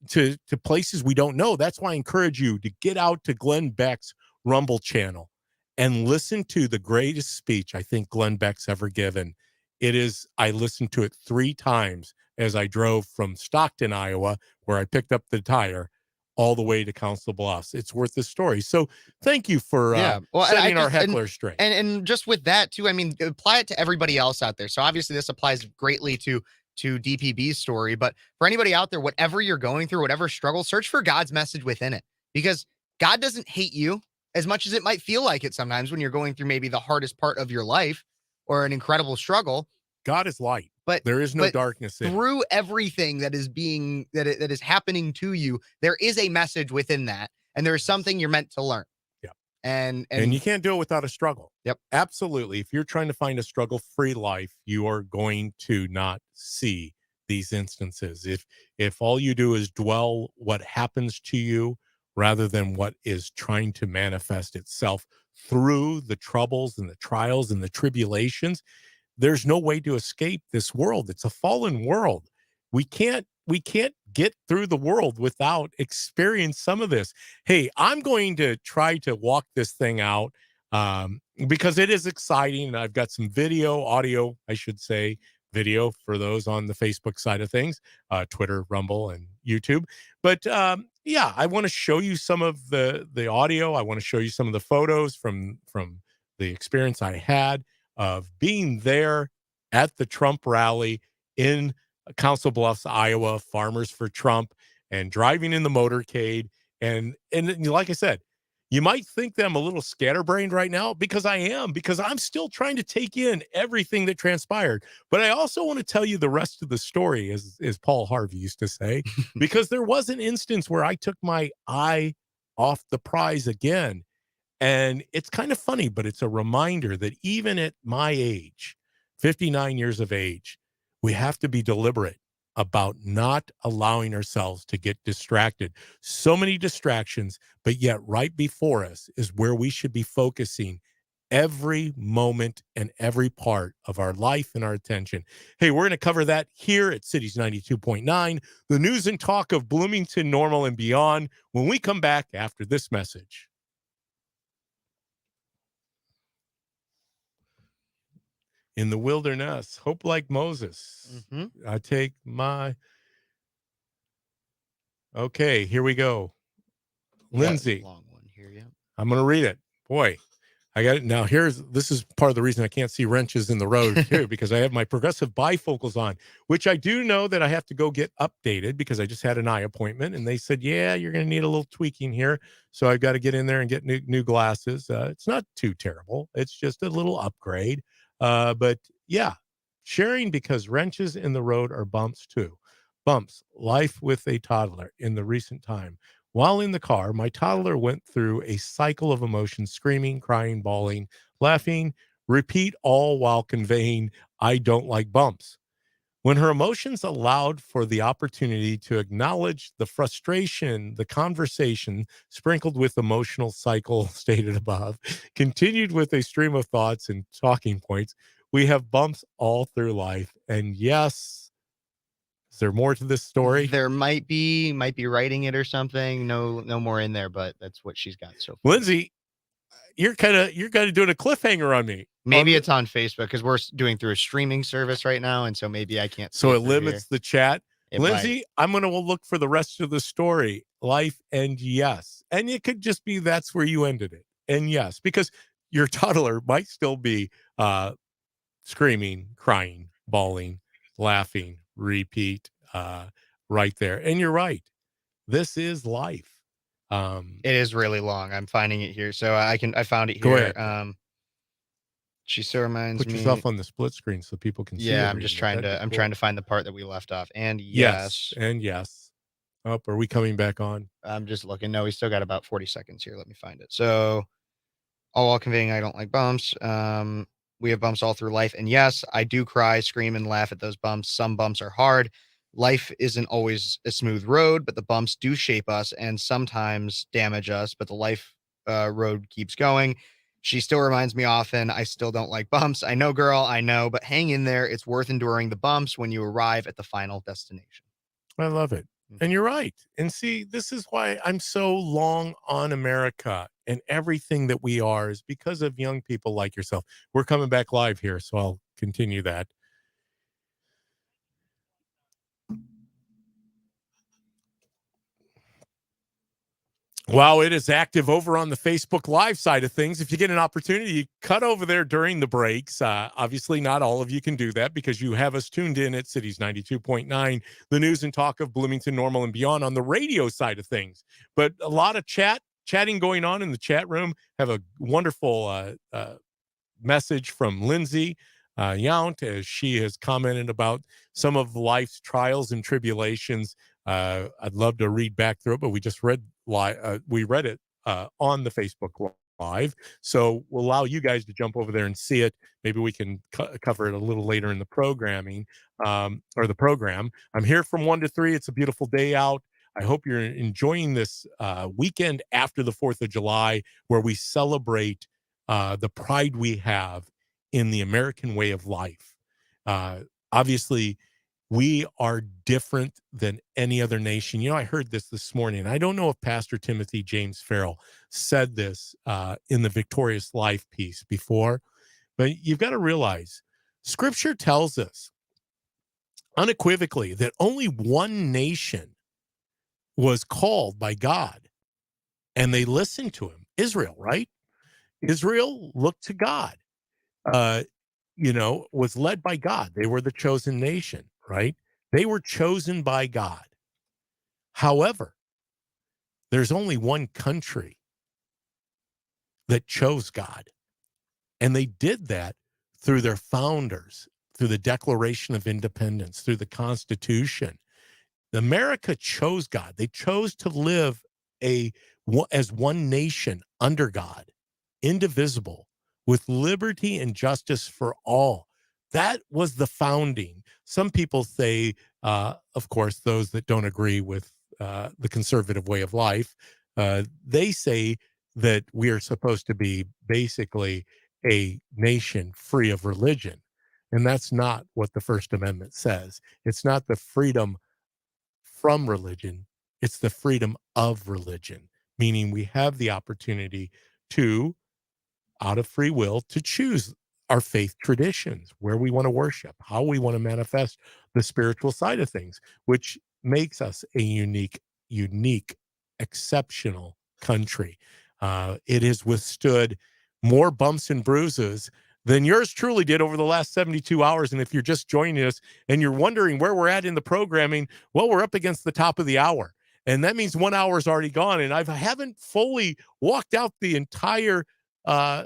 to places we don't know. That's why I encourage you to get out to Glenn Beck's Rumble channel and listen to the greatest speech I think Glenn Beck's ever given. I listened to it 3 times as I drove from Stockton, Iowa, where I picked up the tire, all the way to Council Bluffs. It's worth the story. So thank you for Yeah. Well, and I setting our just heckler straight. and just with that too, I mean, apply it to everybody else out there. So obviously this applies greatly to DPB's story, but for anybody out there, whatever you're going through, whatever struggle, search for God's message within it, because God doesn't hate you as much as it might feel like it sometimes when you're going through maybe the hardest part of your life or an incredible struggle. God is light. But there is no darkness in it. Through everything that is that is happening to you, there is a message within that, and there is something you're meant to learn. Yeah. And you can't do it without a struggle. Yep. Absolutely. If you're trying to find a struggle-free life, you are going to not see these instances. If all you do is dwell what happens to you rather than what is trying to manifest itself through the troubles and the trials and the tribulations, there's no way to escape this world. It's a fallen world. We can't get through the world without experience some of this. Hey, I'm going to try to walk this thing out because it is exciting. And I've got some audio, I should say, video for those on the Facebook side of things, Twitter, Rumble, and YouTube. But yeah, I want to show you some of the audio. I want to show you some of the photos from the experience I had of being there at the Trump rally in Council Bluffs, Iowa, Farmers for Trump, and driving in the motorcade. And like I said, you might think that I'm a little scatterbrained right now because I am, because I'm still trying to take in everything that transpired. But I also want to tell you the rest of the story, as Paul Harvey used to say, because there was an instance where I took my eye off the prize again. And it's kind of funny, but it's a reminder that even at my age, 59 years of age, we have to be deliberate about not allowing ourselves to get distracted. So many distractions, but yet right before us is where we should be focusing every moment and every part of our life and our attention. Hey, we're going to cover that here at Cities 92.9, the news and talk of Bloomington, Normal, and beyond, when we come back after this message. In the wilderness, hope like Moses. I take my. Okay, here we go. Lindsay. Long one here, yeah. I'm going to read it. Boy, I got it. Now, this is part of the reason I can't see wrenches in the road, too, because I have my progressive bifocals on, which I do know that I have to go get updated because I just had an eye appointment. And they said, yeah, you're going to need a little tweaking here. So I've got to get in there and get new glasses. It's not too terrible. It's just a little upgrade. But yeah, sharing because wrenches in the road are bumps, too. Bumps, life with a toddler in the recent time. While in the car, my toddler went through a cycle of emotions, screaming, crying, bawling, laughing, repeat, all while conveying, I don't like bumps. When her emotions allowed for the opportunity to acknowledge the frustration, the conversation, sprinkled with emotional cycle stated above, continued with a stream of thoughts and talking points, we have bumps all through life. And yes, is there more to this story? There might be writing it or something. No more in there, but that's what she's got so far. Lindsay, you're kind of doing a cliffhanger on me. Maybe it's on Facebook because we're doing through a streaming service right now, and so maybe I can't. So it limits the chat. It might. Lindsay, I'm going to look for the rest of the story. Life and yes. And it could just be that's where you ended it. And yes, because your toddler might still be screaming, crying, bawling, laughing, repeat right there. And you're right. This is life. It is really long. I'm finding it here. So I found it Go here. ahead. She still reminds Put me. yourself on the split screen so people can see Yeah, I'm just everything. trying That'd be to I'm trying cool. to find the part that we left off. And Yes. yes, And yes. Oh, are we coming back on? I'm just looking. No, we still got about 40 seconds here. Let me find it. So all while conveying I don't like bumps. We have bumps all through life. And yes, I do cry, scream, and laugh at those bumps. Some bumps are hard. Life isn't always a smooth road, but the bumps do shape us and sometimes damage us. But the life road keeps going. She still reminds me often, I still don't like bumps. I know, girl, I know, but hang in there. It's worth enduring the bumps when you arrive at the final destination. I love it. And Mhm. you're right. And see, this is why I'm so long on America and everything that we are is because of young people like yourself. We're coming back live here, so I'll continue that. Wow, it is active over on the Facebook Live side of things. If you get an opportunity, cut over there during the breaks. Obviously, not all of you can do that because you have us tuned in at Cities 92.9, the news and talk of Bloomington, Normal, and beyond on the radio side of things. But a lot of chatting going on in the chat room. Have a wonderful message from Lindsay Yount as she has commented about some of life's trials and tribulations. I'd love to read back through it, but we just we read it on the Facebook Live, so we'll allow you guys to jump over there and see it. Maybe we can cover it a little later in the programming or the program. I'm here from 1 to 3. It's a beautiful day out. I hope you're enjoying this weekend after the 4th of July, where we celebrate the pride we have in the American way of life. Obviously, we are different than any other nation. You know, I heard this morning. I don't know if Pastor Timothy James Farrell said this in the Victorious Life piece before, but you've got to realize Scripture tells us unequivocally that only one nation was called by God and they listened to him, Israel, right? Israel looked to God. uh, was led by God. They were the chosen nation, right? They were chosen by God. However, there's only one country that chose God. And they did that through their founders, through the Declaration of Independence, through the Constitution. America chose God. They chose to live as one nation under God, indivisible, with liberty and justice for all. That was the founding. Some people say, of course, those that don't agree with the conservative way of life, they say that we are supposed to be basically a nation free of religion. And that's not what the First Amendment says. It's not the freedom from religion, it's the freedom of religion, meaning we have the opportunity to, out of free will, to choose our faith traditions, where we want to worship, how we want to manifest the spiritual side of things, which makes us a unique, exceptional country. It has withstood more bumps and bruises than yours truly did over the last 72 hours. And if you're just joining us and you're wondering where we're at in the programming, well, we're up against the top of the hour. And that means 1 hour is already gone. And I haven't fully walked out the entire uh,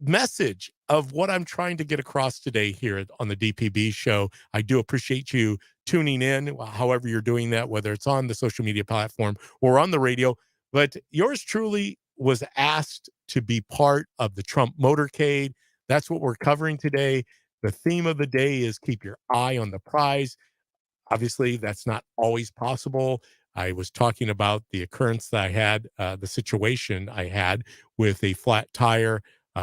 message of what I'm trying to get across today here on the DPB show. I do appreciate you tuning in, however you're doing that, whether it's on the social media platform or on the radio. But yours truly was asked to be part of the Trump motorcade. That's what we're covering today. The theme of the day is keep your eye on the prize. Obviously, that's not always possible. I was talking about the occurrence that I had, the situation I had with a flat tire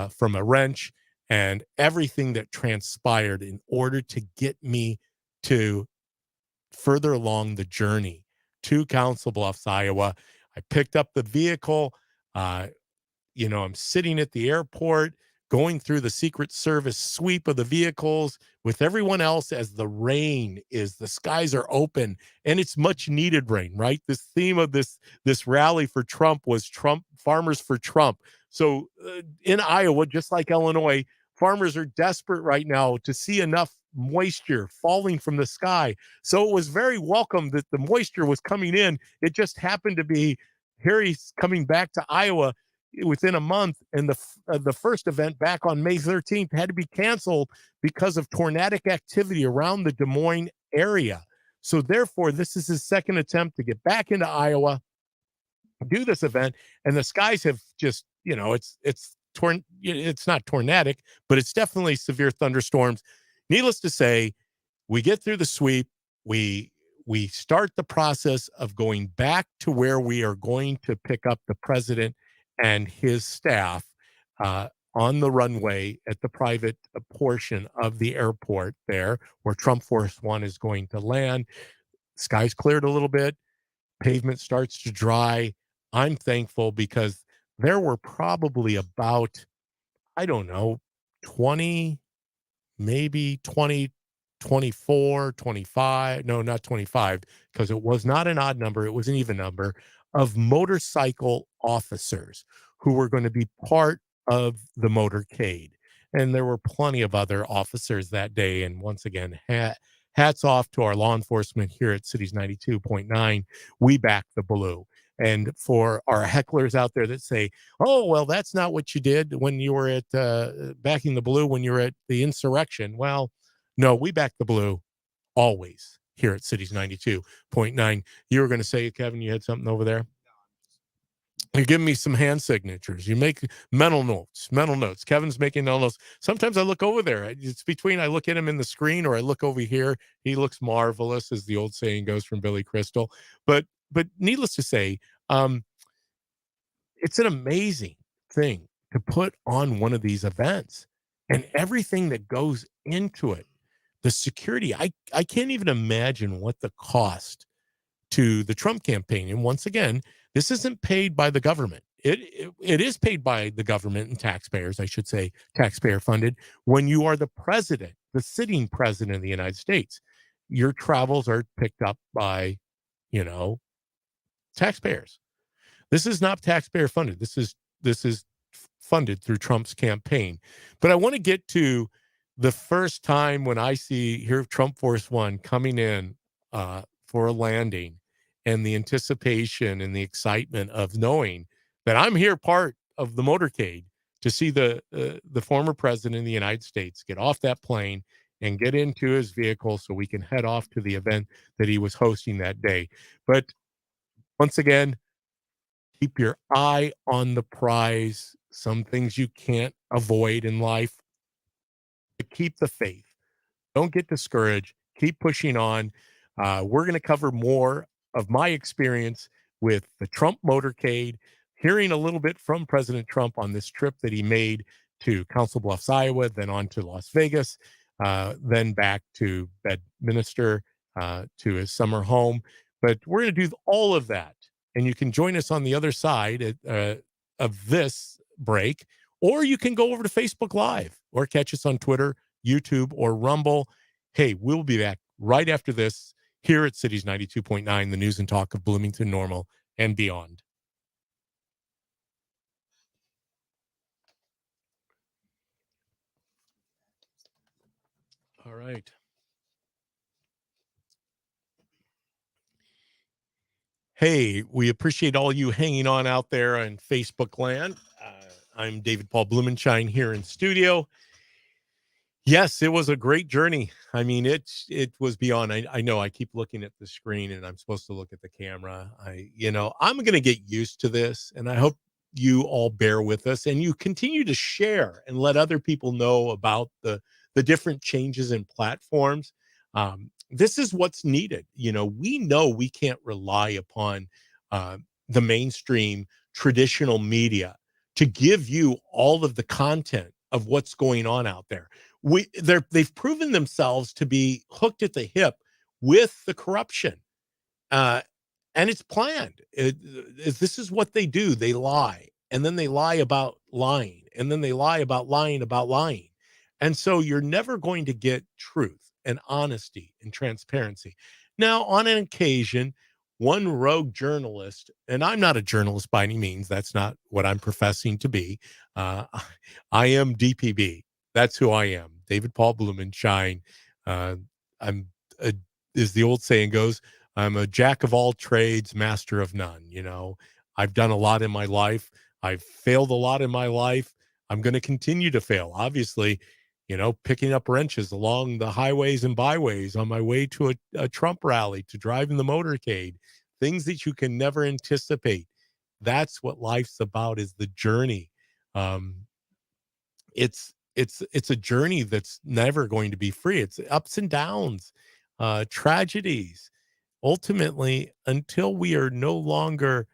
from a wrench and everything that transpired in order to get me to further along the journey to Council Bluffs, Iowa. I picked up the vehicle. Uh, I'm sitting at the airport going through the Secret Service sweep of the vehicles with everyone else as the skies are open, and it's much needed rain, right? This theme of this rally for Trump was Trump farmers for Trump. So in Iowa, just like Illinois, farmers are desperate right now to see enough moisture falling from the sky. So it was very welcome that the moisture was coming in. It just happened to be here he's coming back to Iowa within a month, and the first event back on May 13th had to be canceled because of tornadic activity around the Des Moines area. So therefore, this is his second attempt to get back into Iowa, do this event, and the skies have just, it's not tornadic, but it's definitely severe thunderstorms. Needless to say, we get through the sweep. We start the process of going back to where we are going to pick up the president and his staff on the runway at the private portion of the airport there, where Trump Force One is going to land. Skies cleared a little bit. Pavement starts to dry. I'm thankful because there were probably about, I don't know, 20, maybe 20, 24, 25. No, not 25, because it was not an odd number. It was an even number of motorcycle officers who were going to be part of the motorcade. And there were plenty of other officers that day. And once again, hats off to our law enforcement here at Cities 92.9. We back the blue. And for our hecklers out there that say, oh, well, that's not what you did when you were at backing the blue, when you were at the insurrection. Well, no, we back the blue always here at Cities 92.9. You were going to say, Kevin, you had something over there? You're giving me some hand signatures. You make mental notes. Kevin's making mental notes. Sometimes I look over there. It's between I look at him in the screen or I look over here. He looks marvelous, as the old saying goes from Billy Crystal. But needless to say, it's an amazing thing to put on one of these events and everything that goes into it. The security, I can't even imagine what the cost to the Trump campaign. And once again, this isn't paid by the government. It is paid by the government and taxpayers, I should say, taxpayer funded. When you are the president, the sitting president of the United States, your travels are picked up by, taxpayers. This is not taxpayer funded. This is funded through Trump's campaign. But I want to get to the first time when I see here Trump Force One coming in for a landing, and the anticipation and the excitement of knowing that I'm here part of the motorcade to see the former president of the United States get off that plane and get into his vehicle so we can head off to the event that he was hosting that day. But once again, keep your eye on the prize. Some things you can't avoid in life. But keep the faith. Don't get discouraged. Keep pushing on. We're going to cover more of my experience with the Trump motorcade, hearing a little bit from President Trump on this trip that he made to Council Bluffs, Iowa, then on to Las Vegas, then back to Bedminster, to his summer home. But we're going to do all of that. And you can join us on the other side of this break, or you can go over to Facebook Live or catch us on Twitter, YouTube, or Rumble. Hey, we'll be back right after this here at Cities 92.9, the news and talk of Bloomington Normal and beyond. All right. Hey, we appreciate all you hanging on out there on Facebook land. I'm David Paul Blumenshine here in studio. Yes, it was a great journey. I mean, it was beyond. I know I keep looking at the screen and I'm supposed to look at the camera. I'm going to get used to this, and I hope you all bear with us and you continue to share and let other people know about the different changes in platforms. This is what's needed. We know we can't rely upon the mainstream traditional media to give you all of the content of what's going on out there. They've proven themselves to be hooked at the hip with the corruption, and it's planned. This is what they do. They lie, and then they lie about lying, and then they lie about lying about lying. And so you're never going to get truth and honesty and transparency. Now, on an occasion, one rogue journalist, and I'm not a journalist by any means, that's not what I'm professing to be. Uh, I am DPB. That's who I am. David Paul Blumenshine. Uh, I'm a, as the old saying goes, I'm a jack of all trades, master of none. You know, I've done a lot in my life. I've failed a lot in my life. I'm going to continue to fail. Obviously, you know, picking up wrenches along the highways and byways on my way to a Trump rally, to driving the motorcade, things that you can never anticipate. That's what life's about, is the journey. Um, it's a journey that's never going to be free. It's ups and downs, tragedies. Ultimately, until we are no longer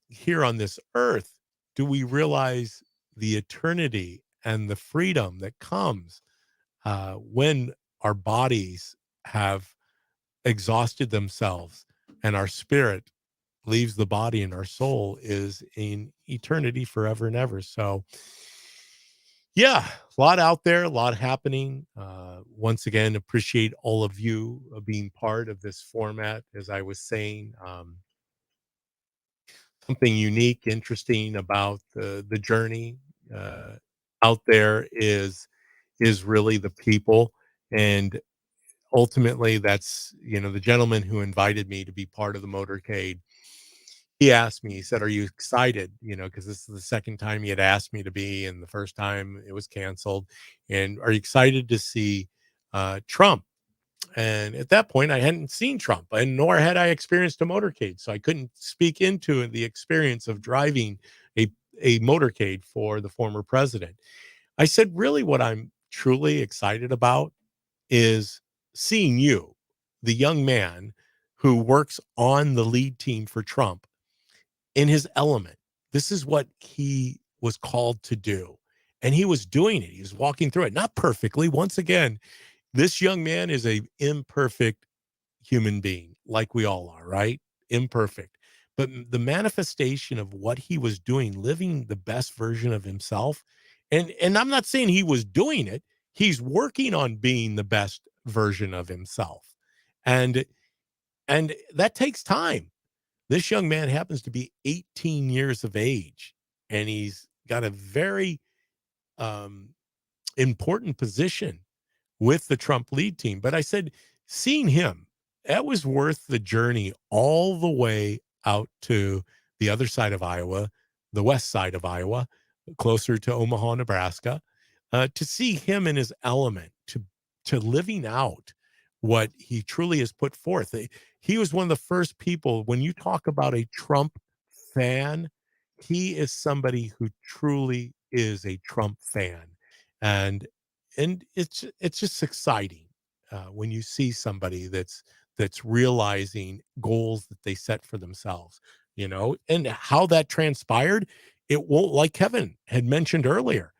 here on this earth, do we realize the eternity and the freedom that comes when our bodies have exhausted themselves and our spirit leaves the body and our soul is in eternity forever and ever. So, yeah, a lot out there, a lot happening. Once again, appreciate all of you being part of this format. As I was saying, something unique, interesting about the journey out there is really the people, and ultimately, that's, you know, the gentleman who invited me to be part of the motorcade. He asked me, he said, "Are you excited?" You know, because this is the second time he had asked me to be, and the first time it was canceled. And are you excited to see Trump? And at that point, I hadn't seen Trump, and nor had I experienced a motorcade, so I couldn't speak into the experience of driving a a motorcade for the former president. I said, "Really, what I'm truly excited about is seeing you, the young man who works on the lead team for Trump, in his element. This is what he was called to do. And he was doing it. He was walking through it, not perfectly. Once again, this young man is a imperfect human being, like we all are, right? Imperfect. But the manifestation of what he was doing, living the best version of himself. And I'm not saying he was doing it. He's working on being the best version of himself. And and that takes time. This young man happens to be 18 years of age, and he's got a very um, important position with the Trump lead team. But I said, seeing him, that was worth the journey all the way out to the other side of Iowa, the west side of Iowa, closer to Omaha, Nebraska, to see him in his element, to living out what he truly has put forth. He was one of the first people, when you talk about a Trump fan, he is somebody who truly is a Trump fan. And it's just exciting when you see somebody that's realizing goals that they set for themselves, you know, and how that transpired. It won't, like Kevin had mentioned earlier,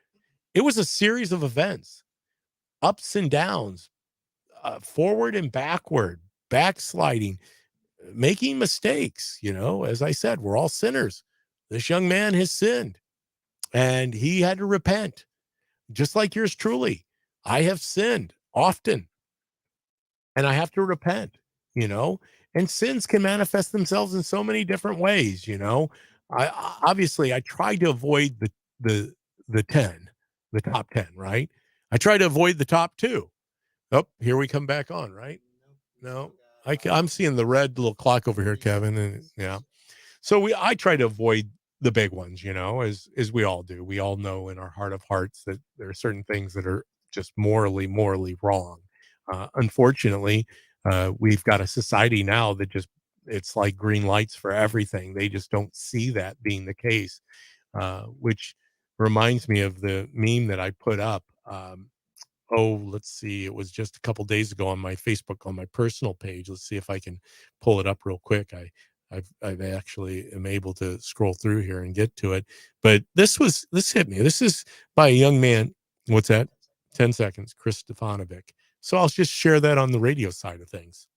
it was a series of events, ups and downs, forward and backward, backsliding, making mistakes. You know, as I said, we're all sinners. This young man has sinned, and he had to repent, just like yours truly. I have sinned often, and I have to repent, you know, and sins can manifest themselves in so many different ways, you know. Obviously I try to avoid the the 10, the top 10, right? I try to avoid the top 2. Oh, here we come back on, right? No. I'm seeing the red little clock over here, Kevin, and yeah. So I try to avoid the big ones, you know, as we all do. We all know in our heart of hearts that there are certain things that are just morally wrong. Unfortunately, we've got a society now that just, it's like green lights for everything. They just don't see that being the case, which reminds me of the meme that I put up. Let's see. It was just a couple days ago on my Facebook, on my personal page. Let's see if I can pull it up real quick. I've actually am able to scroll through here and get to it. But this hit me. This is by a young man. What's that? 10 seconds. Chris Stefanovic. So I'll just share that on the radio side of things.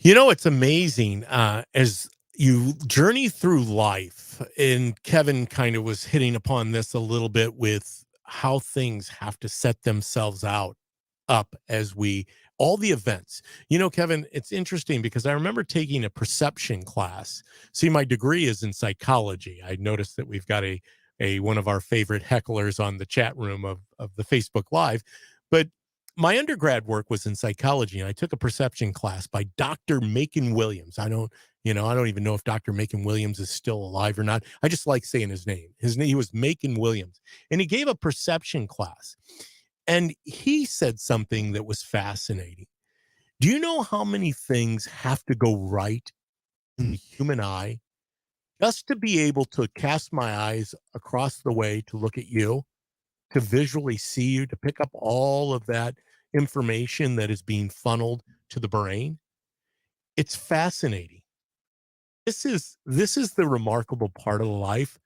It's amazing as you journey through life, and Kevin kind of was hitting upon this a little bit with how things have to set themselves out up as we all the events. Kevin, it's interesting because I remember taking a perception class. See, my degree is in psychology. I noticed that we've got a one of our favorite hecklers on the chat room of the Facebook Live, but my undergrad work was in psychology, and I took a perception class by Dr. Macon Williams. I don't even know if Dr. Macon Williams is still alive or not. I just like saying his name. His name, he was Macon Williams, and he gave a perception class. And he said something that was fascinating. Do you know how many things have to go right in the human eye just to be able to cast my eyes across the way to look at you, to visually see you, to pick up all of that information that is being funneled to the brain? It's fascinating. This is the remarkable part of life.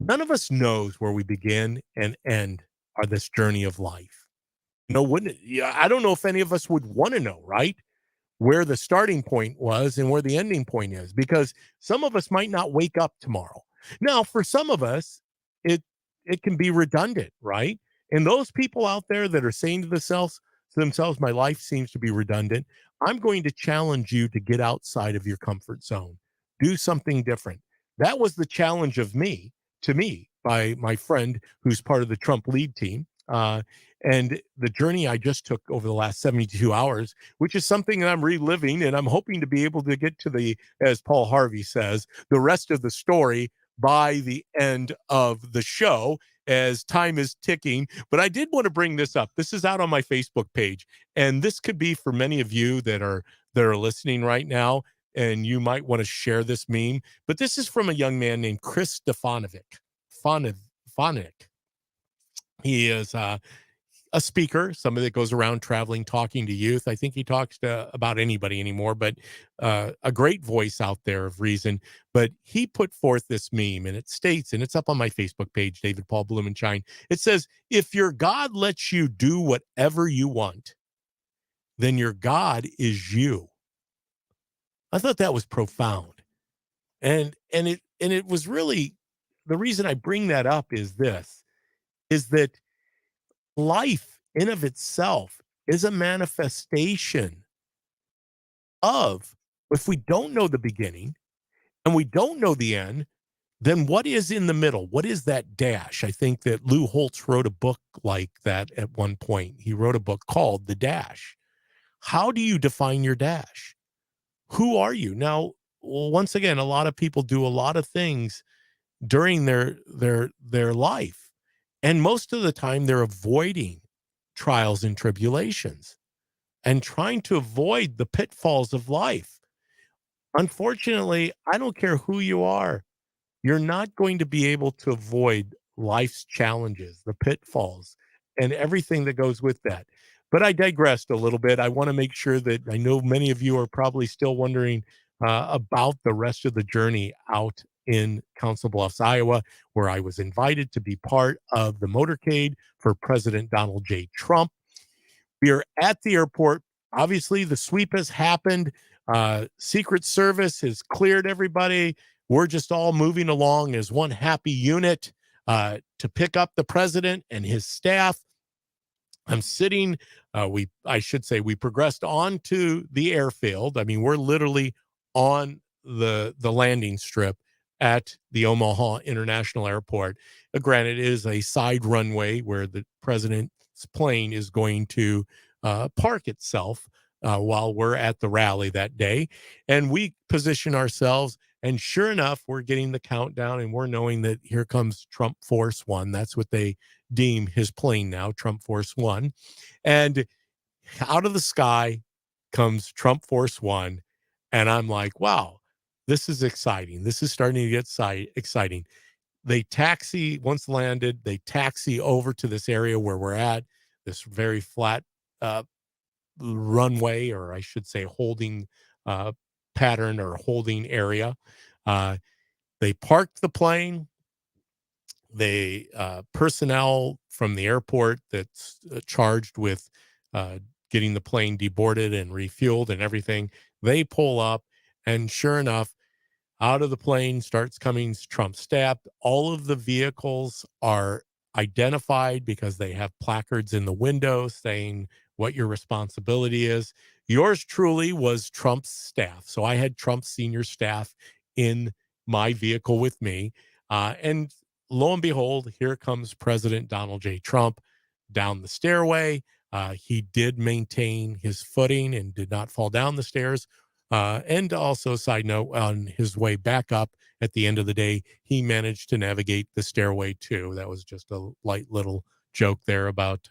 None of us knows where we begin and end our this journey of life. Wouldn't it? Yeah, I don't know if any of us would want to know, right? Where the starting point was and where the ending point is, because some of us might not wake up tomorrow. Now, for some of us, it it can be redundant, right? And those people out there that are saying to themselves, my life seems to be redundant. I'm going to challenge you to get outside of your comfort zone. Do something different. That was the challenge of me to me by my friend who's part of the Trump lead team. And the journey I just took over the last 72 hours, which is something that I'm reliving, and I'm hoping to be able to get to as Paul Harvey says, the rest of the story by the end of the show as time is ticking. But I did want to bring this up. This is out on my Facebook page, and this could be for many of you that are listening right now, and you might want to share this meme. But this is from a young man named Chris Stefanovic. Fonic. He is a speaker, somebody that goes around traveling, talking to youth. I think he talks to about anybody anymore, but a great voice out there of reason. But he put forth this meme, and it states, and it's up on my Facebook page, David Paul Blumenshine. It says, if your God lets you do whatever you want, then your God is you. I thought that was profound. And it was really, the reason I bring that up is this, is that life in of itself is a manifestation of, if we don't know the beginning and we don't know the end, then what is in the middle? What is that dash? I think that Lou Holtz wrote a book like that at one point. He wrote a book called The Dash. How do you define your dash? Who are you? Now, once again, a lot of people do a lot of things during their life. And most of the time they're avoiding trials and tribulations and trying to avoid the pitfalls of life. Unfortunately, I don't care who you are, you're not going to be able to avoid life's challenges, the pitfalls, and everything that goes with that. But I digressed a little bit. I want to make sure that I know many of you are probably still wondering about the rest of the journey out in Council Bluffs, Iowa, where I was invited to be part of the motorcade for President Donald J. Trump. We are at the airport. Obviously, the sweep has happened. Secret Service has cleared everybody. We're just all moving along as one happy unit to pick up the president and his staff. I'm sitting. I should say, we progressed onto the airfield. I mean, we're literally on the landing strip at the Omaha International Airport. Granted, it is a side runway where the president's plane is going to park itself while we're at the rally that day, and we position ourselves. And sure enough, we're getting the countdown, and we're knowing that here comes Trump Force One. That's what they deem his plane now, Trump Force One. And out of the sky comes Trump Force One. And I'm like, wow, this is exciting. This is starting to get exciting. They taxi, once landed, they taxi over to this area where we're at, this very flat uh, runway, or I should say holding uh, pattern or holding area. Uh, they parked the plane. They personnel from the airport that's charged with getting the plane deboarded and refueled and everything. They pull up, and sure enough, out of the plane starts coming Trump's staff. All of the vehicles are identified because they have placards in the window saying what your responsibility is. Yours truly was Trump's staff. So I had Trump's senior staff in my vehicle with me. And lo and behold, here comes President Donald J. Trump down the stairway. He did maintain his footing and did not fall down the stairs. And also, side note, on his way back up at the end of the day, he managed to navigate the stairway too. That was just a light little joke there about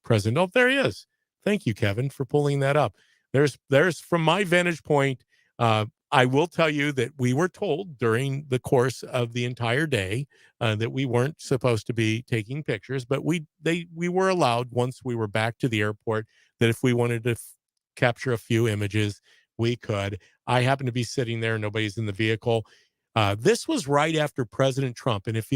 President. Oh, there he is. Thank you, Kevin, for pulling that up. There's from my vantage point. I will tell you that we were told during the course of the entire day that we weren't supposed to be taking pictures, but we were allowed once we were back to the airport that if we wanted to capture a few images, we could. I happened to be sitting there, nobody's in the vehicle. This was right after President Trump. And if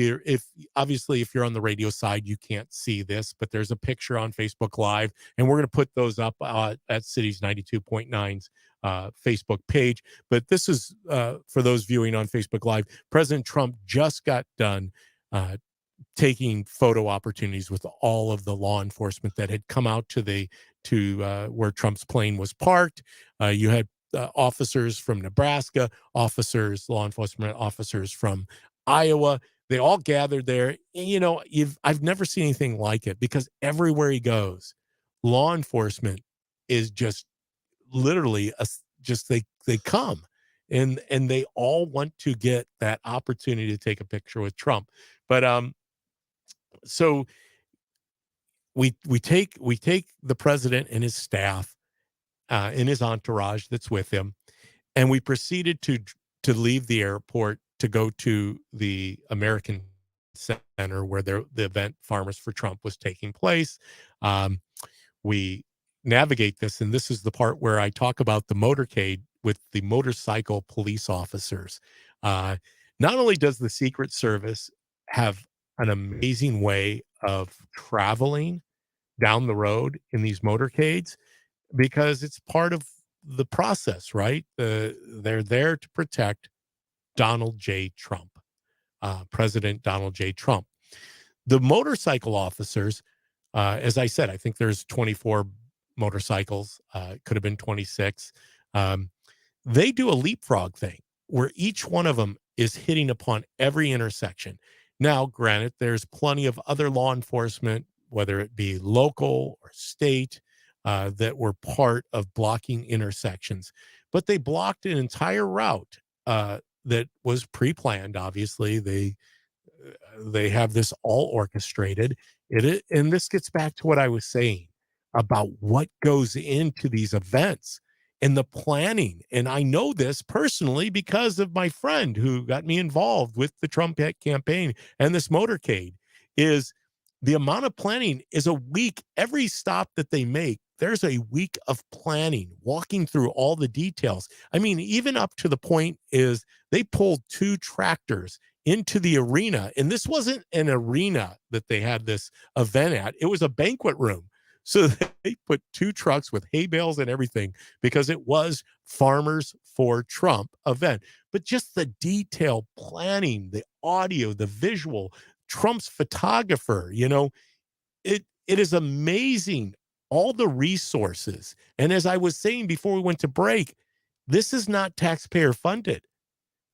obviously, if you're on the radio side, you can't see this, but there's a picture on Facebook Live, and we're going to put those up at Cities 92.9's Facebook page. But this is for those viewing on Facebook Live. President Trump just got done taking photo opportunities with all of the law enforcement that had come out to where Trump's plane was parked. You had officers from Nebraska, law enforcement officers from Iowa. They all gathered there. And, I've never seen anything like it, because everywhere he goes, law enforcement is just literally they come and they all want to get that opportunity to take a picture with Trump. But so we take the president and his staff and his entourage that's with him, and we proceeded to leave the airport to go to the American Center where the event Farmers for Trump was taking place. We navigate this, and this is the part where I talk about the motorcade with the motorcycle police officers. Not only does the Secret Service have an amazing way of traveling down the road in these motorcades, because it's part of the process, right? They're there to protect Donald J. Trump, President Donald J. Trump. The motorcycle officers, as I said, I think there's 24 motorcycles. It could have been 26. They do a leapfrog thing where each one of them is hitting upon every intersection. Now, granted, there's plenty of other law enforcement, whether it be local or state, that were part of blocking intersections, but they blocked an entire route that was pre-planned. Obviously, they have this all orchestrated. And this gets back to what I was saying about what goes into these events and the planning. And I know this personally because of my friend who got me involved with the Trump campaign and this motorcade. Is the amount of planning is a week. Every stop that they make, there's a week of planning, walking through all the details. I mean, even up to the point is they pulled 2 tractors into the arena. And this wasn't an arena that they had this event at. It was a banquet room. So they put 2 trucks with hay bales and everything because it was Farmers for Trump event. But just the detail planning, the audio, the visual, Trump's photographer, it is amazing, all the resources. And as I was saying before we went to break, this is not taxpayer funded.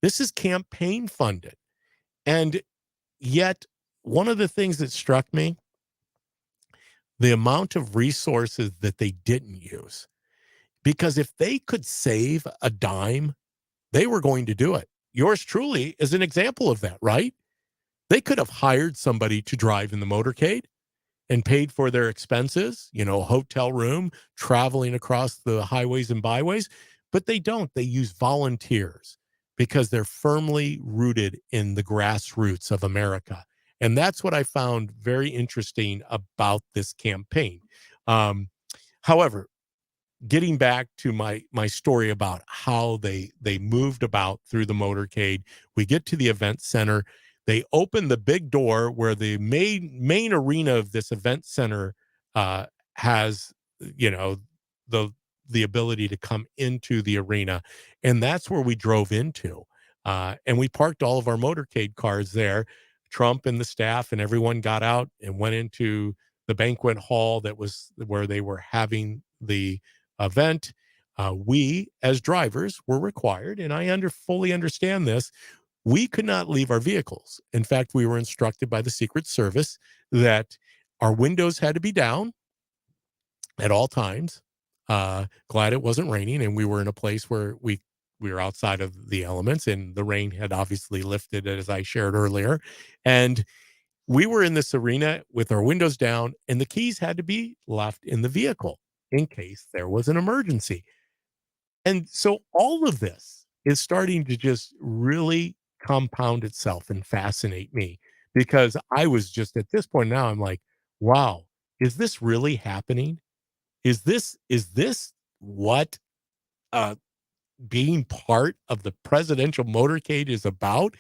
This is campaign funded. And yet, one of the things that struck me, the amount of resources that they didn't use. Because if they could save a dime, they were going to do it. Yours truly is an example of that, right? They could have hired somebody to drive in the motorcade and paid for their expenses, hotel room, traveling across the highways and byways, but they don't. They use volunteers because they're firmly rooted in the grassroots of America. And that's what I found very interesting about this campaign. However, getting back to my story about how they moved about through the motorcade, we get to the event center. They open the big door where the main arena of this event center has, the the ability to come into the arena, and that's where we drove into. And we parked all of our motorcade cars there. Trump and the staff and everyone got out and went into the banquet hall that was where they were having the event. We, as drivers, were required, and I fully understand this. We could not leave our vehicles. In fact, we were instructed by the Secret Service that our windows had to be down at all times. Glad it wasn't raining, and we were in a place where we were outside of the elements, and the rain had obviously lifted, as I shared earlier. And we were in this arena with our windows down, and the keys had to be left in the vehicle in case there was an emergency. And so all of this is starting to just really compound itself and fascinate me, because I was just at this point now, I'm like, wow, is this really happening? Is this what uh being part of the presidential motorcade is about?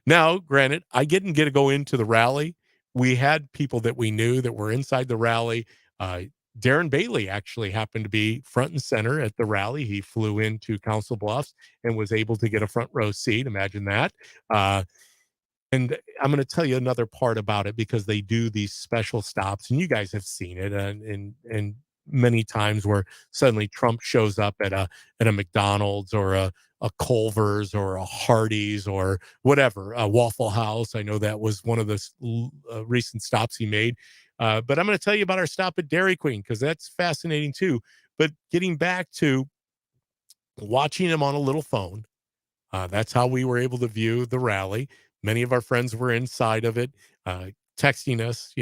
Now, granted, I didn't get to go into the rally. We had people that we knew that were inside the rally. Uh, Darren Bailey actually happened to be front and center at the rally. He flew into Council Bluffs and was able to get a front row seat. Imagine that. And I'm going to tell you another part about it, because they do these special stops, and you guys have seen it, and many times where suddenly Trump shows up at a McDonald's or a Culver's or a Hardee's or whatever, a Waffle House. I know that was one of the recent stops he made. But I'm going to tell you about our stop at Dairy Queen, because that's fascinating too. But getting back to watching him on a little phone, that's how we were able to view the rally. Many of our friends were inside of it, texting us,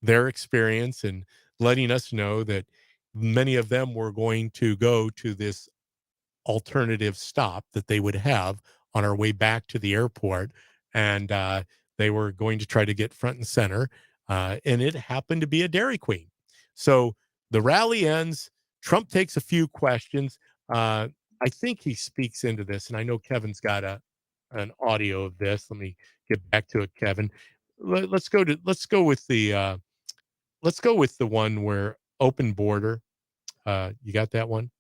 their experience and letting us know that many of them were going to go to this alternative stop that they would have on our way back to the airport. And they were going to try to get front and center. And it happened to be a Dairy Queen. So the rally ends. Trump takes a few questions. I think he speaks into this, and I know Kevin's got an audio of this. Let me get back to it, Kevin. Let's go with the one where open border. You got that one?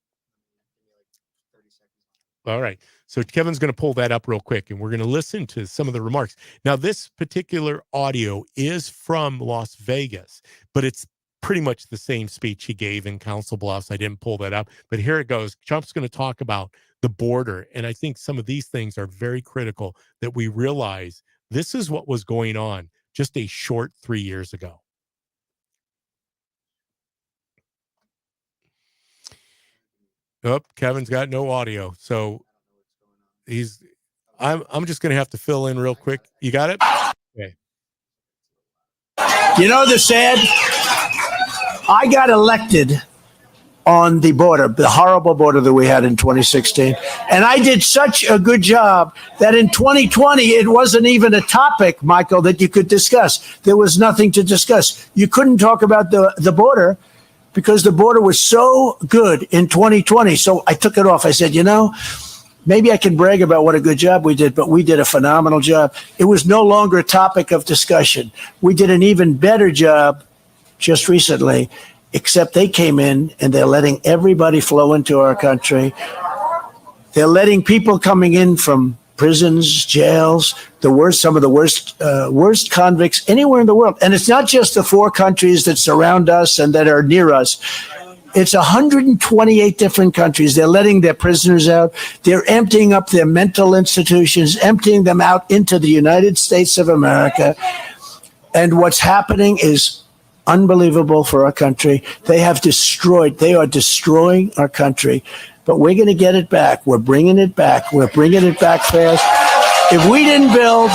All right. So Kevin's going to pull that up real quick, and we're going to listen to some of the remarks. Now, this particular audio is from Las Vegas, but it's pretty much the same speech he gave in Council Bluffs. I didn't pull that up, but here it goes. Trump's going to talk about the border, and I think some of these things are very critical, that we realize this is what was going on just a short 3 years ago. Oh, Kevin's got no audio, so I'm just going to have to fill in real quick. You got it? Okay. You know the sad? I got elected on the border, the horrible border that we had in 2016. And I did such a good job that in 2020, it wasn't even a topic, Michael, that you could discuss. There was nothing to discuss. You couldn't talk about the border because the border was so good in 2020. So I took it off. I said, maybe I can brag about what a good job we did, but we did a phenomenal job. It was no longer a topic of discussion. We did an even better job just recently, except they came in and they're letting everybody flow into our country. They're letting people coming in from prisons, jails, some of the worst convicts anywhere in the world. And it's not just the 4 countries that surround us and that are near us. It's 128 different countries. They're letting their prisoners out. They're emptying up their mental institutions, emptying them out into the United States of America. And what's happening is unbelievable for our country. They are destroying our country. But we're going to get it back. We're bringing it back. We're bringing it back fast. If we didn't build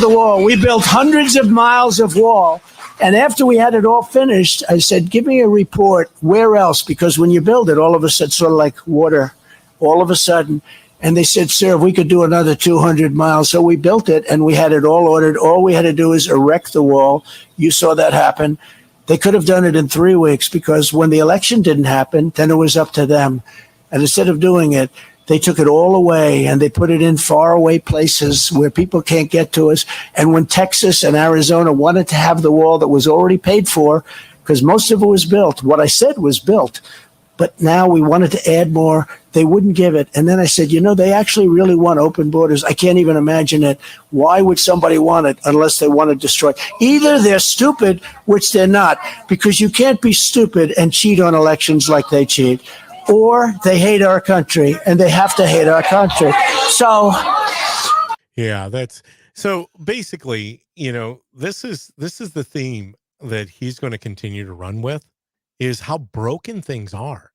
the wall, we built hundreds of miles of wall. And after we had it all finished, I said, give me a report. Where else? Because when you build it, all of a sudden, sort of like water, all of a sudden. And they said, sir, if we could do another 200 miles. So we built it, and we had it all ordered. All we had to do is erect the wall. You saw that happen. They could have done it in 3 weeks, because when the election didn't happen, then it was up to them. And instead of doing it, they took it all away, and they put it in faraway places where people can't get to us. And when Texas and Arizona wanted to have the wall that was already paid for, because most of it was built. What I said was built. But now we wanted to add more. They wouldn't give it. And then I said, they actually really want open borders. I can't even imagine it. Why would somebody want it unless they want to destroy? Either they're stupid, which they're not, because you can't be stupid and cheat on elections like they cheat, or they hate our country and they have to hate our country. So, yeah, that's so basically, this is the theme that he's going to continue to run with, is how broken things are.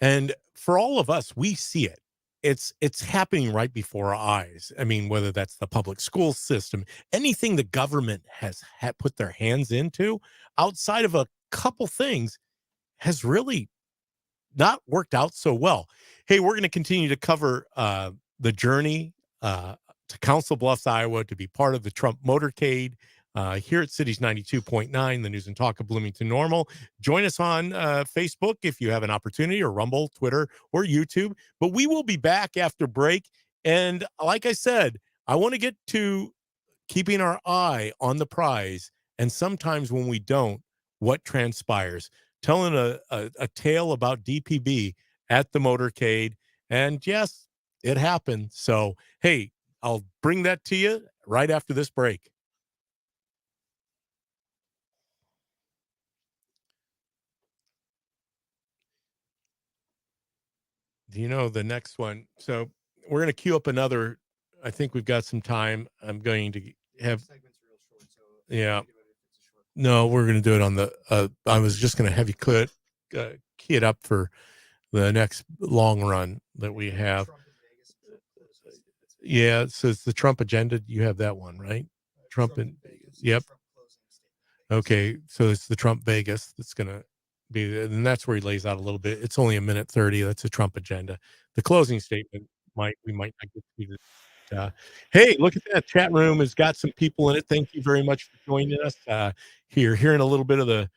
And for all of us, we see it. It's happening right before our eyes. I mean, whether that's the public school system, anything the government has put their hands into, outside of a couple things, has really not worked out so well. Hey, we're going to continue to cover the journey to Council Bluffs, Iowa, to be part of the Trump Motorcade here at Cities 92.9, the news and talk of Bloomington Normal. Join us on Facebook if you have an opportunity, or Rumble, Twitter, or YouTube. But we will be back after break. And like I said, I want to get to keeping our eye on the prize. And sometimes when we don't, what transpires? Telling a tale about DPB at the motorcade. And yes, it happened. So, hey, I'll bring that to you right after this break. Do you know the next one? So we're going to queue up another. I think we've got some time. I'm going to have. Yeah. No, we're going to do it on the. I was just going to have you key it up for the next long run that we have. Yeah, so it's the Trump agenda. You have that one, right? Trump in Vegas. Yep. Okay, so it's the Trump Vegas that's going to be, and that's where he lays out a little bit. It's only a minute 30. That's a Trump agenda. The closing statement we might not get to. Hey, look at that. Chat room has got some people in it. Thank you very much for joining us here. Hearing a little bit of the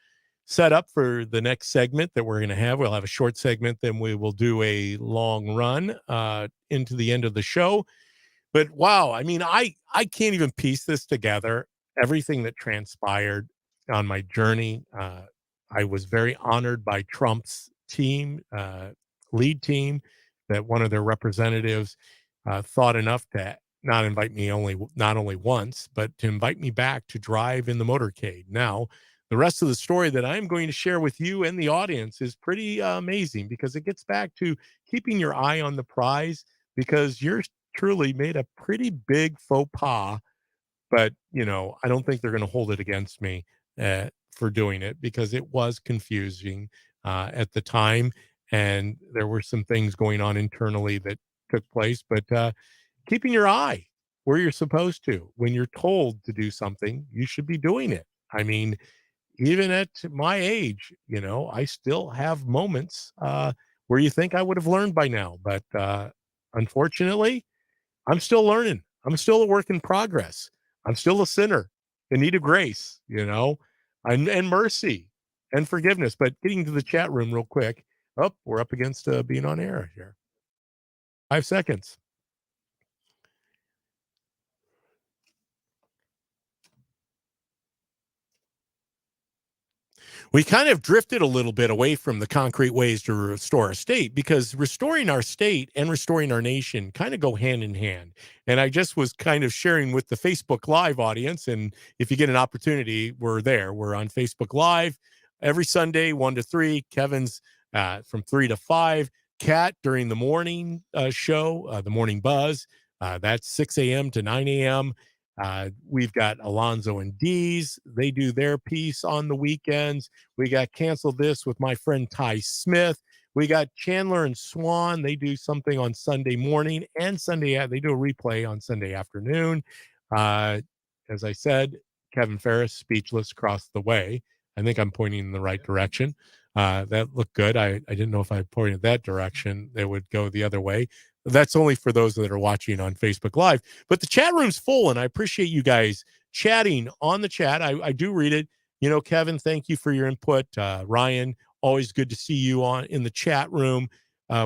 setup for the next segment that we're going to have. We'll have a short segment, then we will do a long run into the end of the show. But wow, I mean, I can't even piece this together. Everything that transpired on my journey. I was very honored by Trump's team, lead team, that one of their representatives thought enough to not invite me not only once, but to invite me back to drive in the motorcade. Now, the rest of the story that I'm going to share with you and the audience is pretty amazing, because it gets back to keeping your eye on the prize, because you're truly made a pretty big faux pas. But, I don't think they're going to hold it against me for doing it, because it was confusing at the time. And there were some things going on internally that took place. But keeping your eye where you're supposed to. When you're told to do something, you should be doing it. I mean, even at my age, I still have moments where you think I would have learned by now. But unfortunately, I'm still learning. I'm still a work in progress. I'm still a sinner in need of grace, and mercy and forgiveness. But getting to the chat room real quick. Oh, we're up against being on air here. 5 seconds. We kind of drifted a little bit away from the concrete ways to restore our state, because restoring our state and restoring our nation kind of go hand in hand. And I just was kind of sharing with the Facebook Live audience. And if you get an opportunity, we're there. We're on Facebook Live every Sunday, 1 to 3. Kevin's from 3 to 5. Kat during the morning show, the Morning Buzz. That's 6 a.m. to 9 a.m. We've got Alonzo and Dees. They do their piece on the weekends. We got Cancel This with my friend Ty Smith. We got Chandler and Swan. They do something on Sunday morning and Sunday. They do a replay on Sunday afternoon. As I said, Kevin Ferris, Speechless, Across the Way. I think I'm pointing in the right direction. That looked good. I didn't know if I pointed that direction, it would go the other way. That's only for those that are watching on Facebook Live. But the chat room's full, and I appreciate you guys chatting on the chat. I do read it. Kevin, thank you for your input. Ryan, always good to see you in the chat room.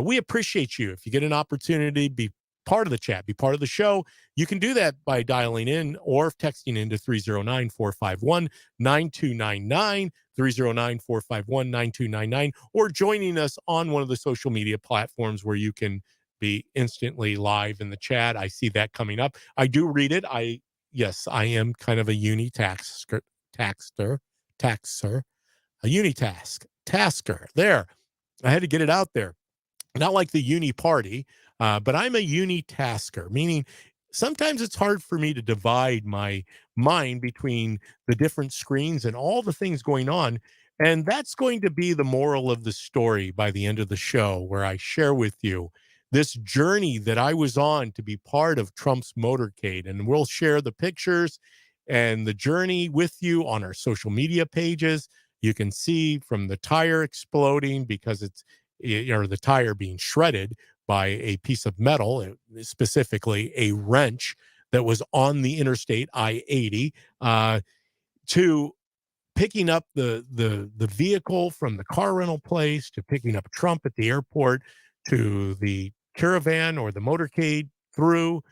We appreciate you. If you get an opportunity, be part of the chat, be part of the show. You can do that by dialing in or texting into 309-451-9299. 309-451-9299, or joining us on one of the social media platforms where you can be instantly live in the chat. I see that coming up. I do read it. Yes, I am kind of a taxer, taxer, a tasker. There. I had to get it out there. Not like the uni party, but I'm a unitasker, meaning sometimes it's hard for me to divide my mind between the different screens and all the things going on. And that's going to be the moral of the story by the end of the show, where I share with you this journey that I was on to be part of Trump's motorcade. And we'll share the pictures and the journey with you on our social media pages. You can see from the tire exploding because or the tire being shredded by a piece of metal, specifically a wrench that was on the interstate I-80, to picking up the vehicle from the car rental place, to picking up Trump at the airport, to the caravan or the motorcade through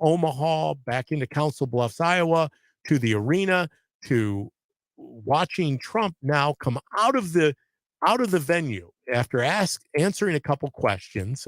Omaha back into Council Bluffs, Iowa, to the arena, to watching Trump now come out of the venue after answering a couple questions.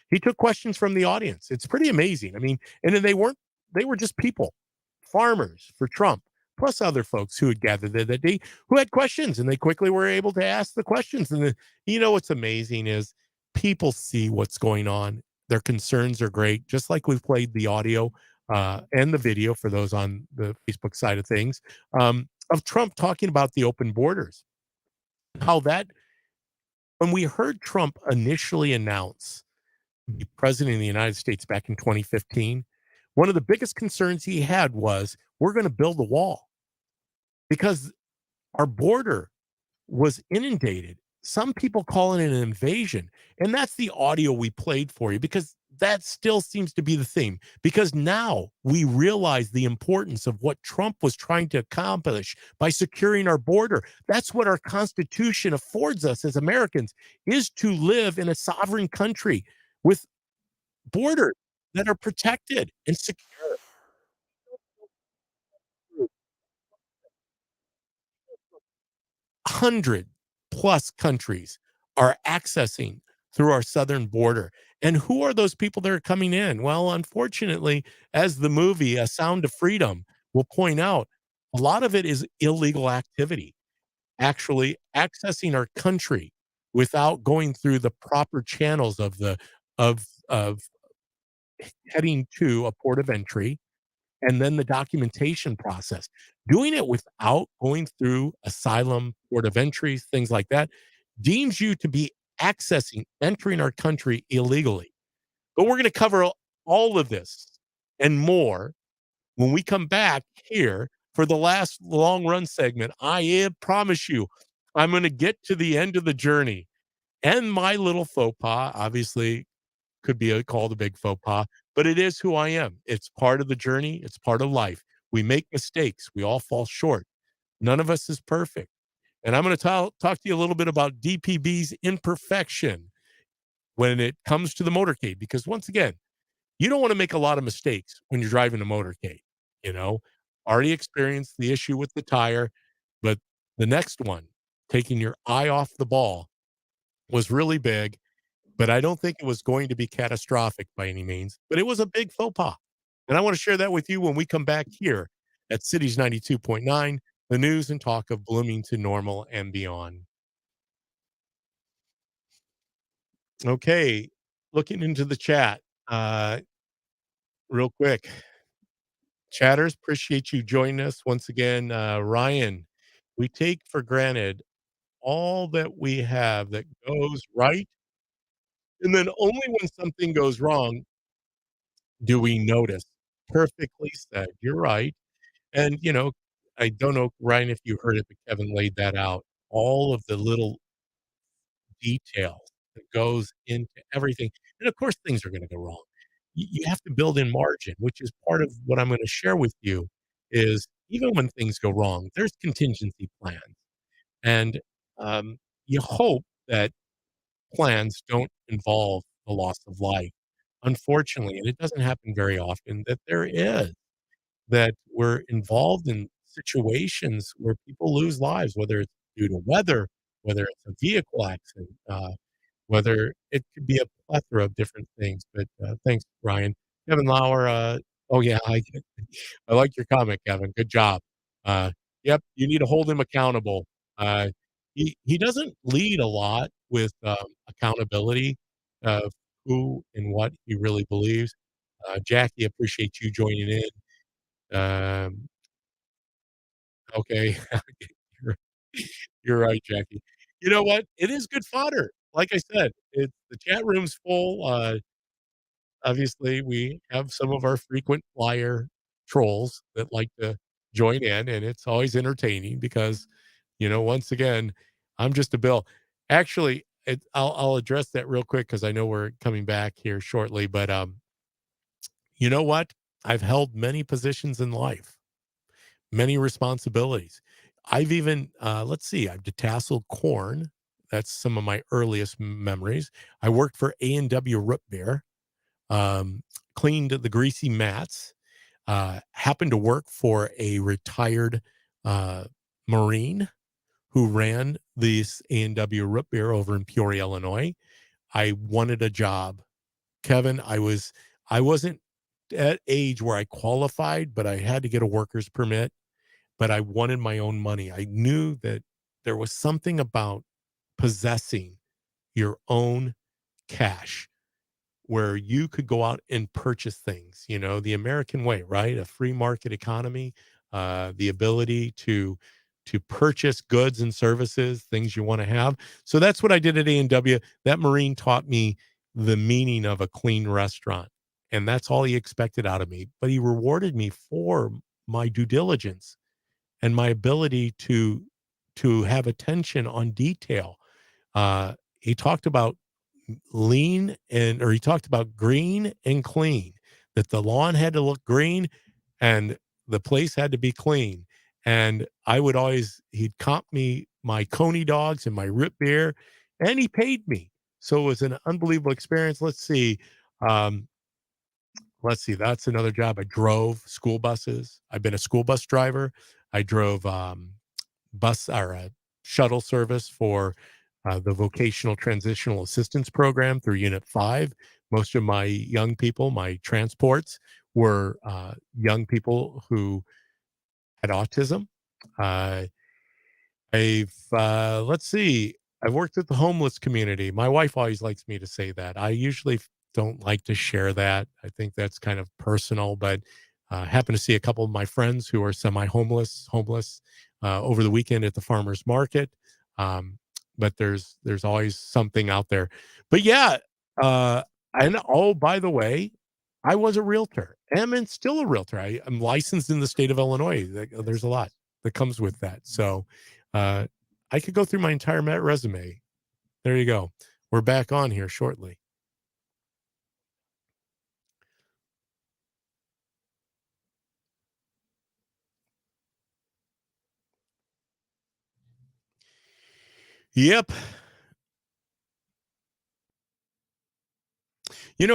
He took questions from the audience. It's pretty amazing. I mean, and then they were just people, farmers for Trump, plus other folks who had gathered there that day who had questions, and they quickly were able to ask the questions. And what's amazing is people see what's going on. Their concerns are great, just like we've played the audio and the video for those on the Facebook side of things, of Trump talking about the open borders. How that, when we heard Trump initially announce the president of the United States back in 2015, one of the biggest concerns he had was, we're going to build a wall because our border was inundated. Some people call it an invasion. And that's the audio we played for you, because that still seems to be the theme. Because now we realize the importance of what Trump was trying to accomplish by securing our border. That's what our Constitution affords us as Americans, is to live in a sovereign country with borders that are protected and secure. 100 plus countries are accessing through our southern border. And who are those people that are coming in? Well, unfortunately, as the movie A Sound of Freedom will point out, a lot of it is illegal activity, actually accessing our country without going through the proper channels of heading to a port of entry, and then the documentation process. Doing it without going through asylum, port of entries, things like that, deems you to be entering our country illegally. But we're going to cover all of this and more when we come back here for the last long run segment. I promise you, I'm going to get to the end of the journey, and my little faux pas, obviously, could be called a big faux pas, but it is who I am. It's part of the journey. It's part of life. We make mistakes. We all fall short. None of us is perfect. And I'm going to talk to you a little bit about DPB's imperfection when it comes to the motorcade, because once again, you don't want to make a lot of mistakes when you're driving a motorcade. You know, already experienced the issue with the tire, but the next one, taking your eye off the ball, was really big. But I don't think it was going to be catastrophic by any means, but it was a big faux pas. And I want to share that with you when we come back here at Cities 92.9, the news and talk of Bloomington Normal and beyond. Okay, looking into the chat real quick. Chatters, appreciate you joining us once again. Ryan, we take for granted all that we have that goes right, and then only when something goes wrong do we notice. Perfectly said. You're right. And, I don't know, Ryan, if you heard it, but Kevin laid that out. All of the little details that goes into everything. And of course, things are going to go wrong. You have to build in margin, which is part of what I'm going to share with you is, even when things go wrong, there's contingency plans. And you hope that plans don't involve the loss of life. Unfortunately, and it doesn't happen very often, that there is, that we're involved in situations where people lose lives, whether it's due to weather, whether it's a vehicle accident, whether it could be a plethora of different things. But thanks, Ryan. Kevin Lauer. Oh yeah, I like your comment, Kevin. Good job. Uh, yep, you need to hold him accountable. Uh, he doesn't lead a lot with accountability of who and what he really believes. Jackie, appreciate you joining in. Okay, you're, you're right, Jackie. You know what? It is good fodder. Like I said, the chat room's full. Obviously, we have some of our frequent flyer trolls that like to join in, and it's always entertaining because, once again, I'm just a bill. Actually, I'll address that real quick because I know we're coming back here shortly. But you know what? I've held many positions in life, many responsibilities. I've even, let's see, I've detasseled corn. That's some of my earliest memories. I worked for A&W Root Beer, um, cleaned the greasy mats, happened to work for a retired Marine who ran this A&W Root Beer over in Peoria, Illinois. I wanted a job. Kevin, I wasn't at age where I qualified, but I had to get a worker's permit, but I wanted my own money. I knew that there was something about possessing your own cash where you could go out and purchase things, the American way, right? A free market economy, the ability to purchase goods and services, things you want to have. So that's what I did at A&W. That Marine taught me the meaning of a clean restaurant. And that's all he expected out of me. But he rewarded me for my due diligence and my ability to have attention on detail. He talked about he talked about green and clean, that the lawn had to look green and the place had to be clean. And he'd comp me my Coney dogs and my root beer, and he paid me. So it was an unbelievable experience. Um, let's see, that's another job. I drove school buses. I've been a school bus driver. I drove bus or a shuttle service for the vocational transitional assistance program through Unit 5. Most of my young people, my transports, were young people who had autism. Uh, let's see, I've worked with the homeless community. My wife always likes me to say that. I usually don't like to share that. I think that's kind of personal, but happened to see a couple of my friends who are homeless over the weekend at the farmer's market. Um, but there's always something out there. But yeah, uh, and oh, by the way, I was a realtor. And still a realtor. I'm licensed in the state of Illinois. There's a lot that comes with that. So uh, I could go through my entire Met resume. There you go. We're back on here shortly. Yep.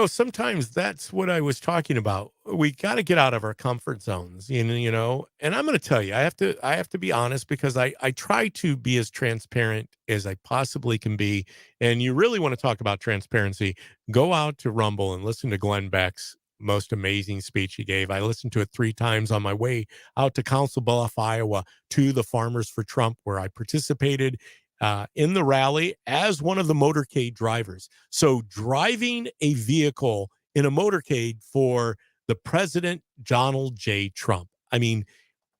Sometimes that's what I was talking about. We got to get out of our comfort zones, and I'm going to tell you, I have to be honest because I try to be as transparent as I possibly can be. And you really want to talk about transparency, go out to Rumble and listen to Glenn Beck's most amazing speech he gave. I listened to it 3 times on my way out to Council Bluff, Iowa, to the Farmers for Trump, where I participated in the rally as one of the motorcade drivers. So driving a vehicle in a motorcade for the President Donald J. Trump. I mean,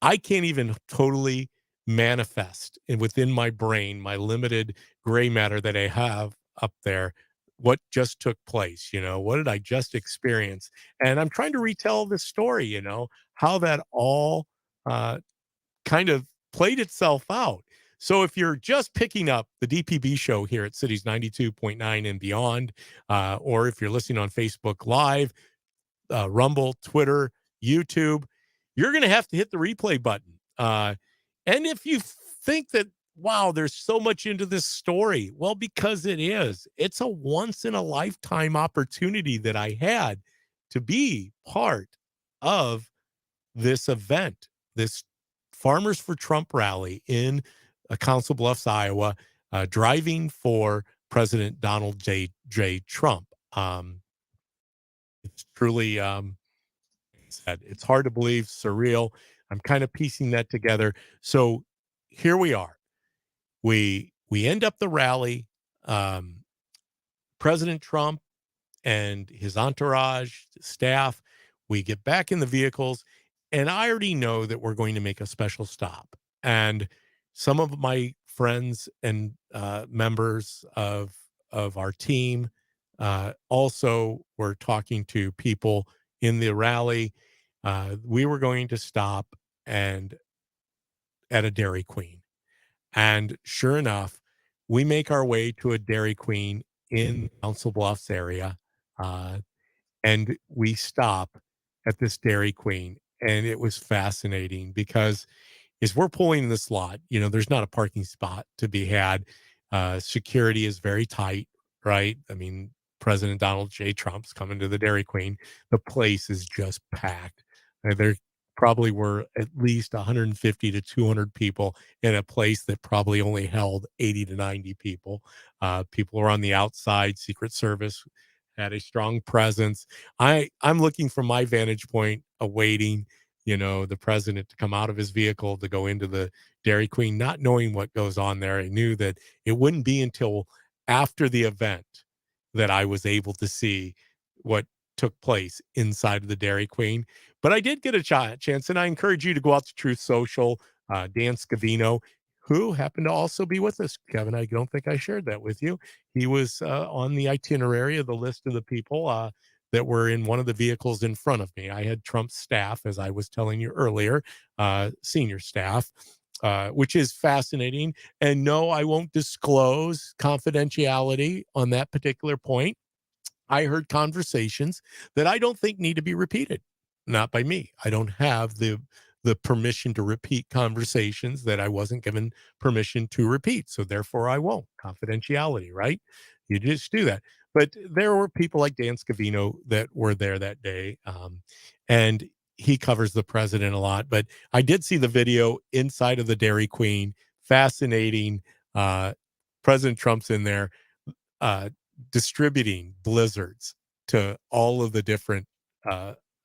I can't even totally manifest within my brain, my limited gray matter that I have up there, what just took place. What did I just experience? And I'm trying to retell this story, how that all uh, kind of played itself out. So if you're just picking up the DPB show here at Cities 92.9 and beyond, or if you're listening on Facebook Live, Rumble, Twitter, YouTube, you're going to have to hit the replay button. And if you think that, wow, there's so much into this story, well, because it is. It's a once in a lifetime opportunity that I had to be part of this event, this Farmers for Trump rally in Council Bluffs, Iowa, driving for President Donald J. Trump. It's truly, like I said, it's hard to believe, surreal. I'm kind of piecing that together. So here we are. We end up the rally. Um, President Trump and his entourage, staff, we get back in the vehicles, and I already know that we're going to make a special stop. And some of my friends and members of our team also were talking to people in the rally. We were going to stop and at a Dairy Queen. And sure enough, we make our way to a Dairy Queen in Council Bluffs area. Uh, and we stop at this Dairy Queen. And it was fascinating because as we're pulling in this lot, there's not a parking spot to be had. Security is very tight, right? I mean, President Donald J. Trump's coming to the Dairy Queen. The place is just packed. There probably were at least 150 to 200 people in a place that probably only held 80 to 90 people. People were on the outside. Secret Service had a strong presence. I'm looking from my vantage point, awaiting the president to come out of his vehicle to go into the Dairy Queen, not knowing what goes on there. I knew that it wouldn't be until after the event that I was able to see what took place inside of the Dairy Queen. But I did get a chance, and I encourage you to go out to Truth Social. Dan Scavino, who happened to also be with us. Kevin, I don't think I shared that with you. He was on the itinerary of the list of the people that were in one of the vehicles in front of me. I had Trump's staff, as I was telling you earlier, senior staff, which is fascinating. And no, I won't disclose confidentiality on that particular point. I heard conversations that I don't think need to be repeated. Not by me. I don't have the permission to repeat conversations that I wasn't given permission to repeat. So therefore I won't. Confidentiality, right? You just do that. But there were people like Dan Scavino that were there that day. And he covers the president a lot. But I did see the video inside of the Dairy Queen. Fascinating. President Trump's in there. Distributing blizzards to all of the different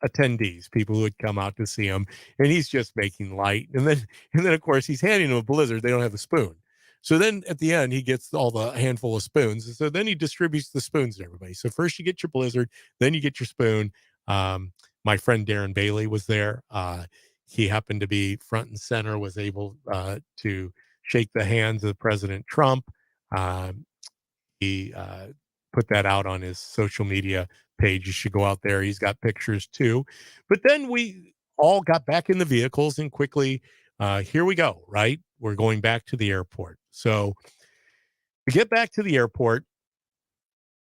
attendees, people who would come out to see him, and he's just making light. And then of course he's handing them a blizzard. They don't have a spoon. So then at the end he gets all the handful of spoons. So then he distributes the spoons to everybody. So first you get your blizzard, then you get your spoon. My friend Darren Bailey was there. He happened to be front and center, was able to shake the hands of President Trump. He put that out on his social media page. You should go out there. He's got pictures too. But then we all got back in the vehicles and quickly, here we go, right? We're going back to the airport. So we get back to the airport.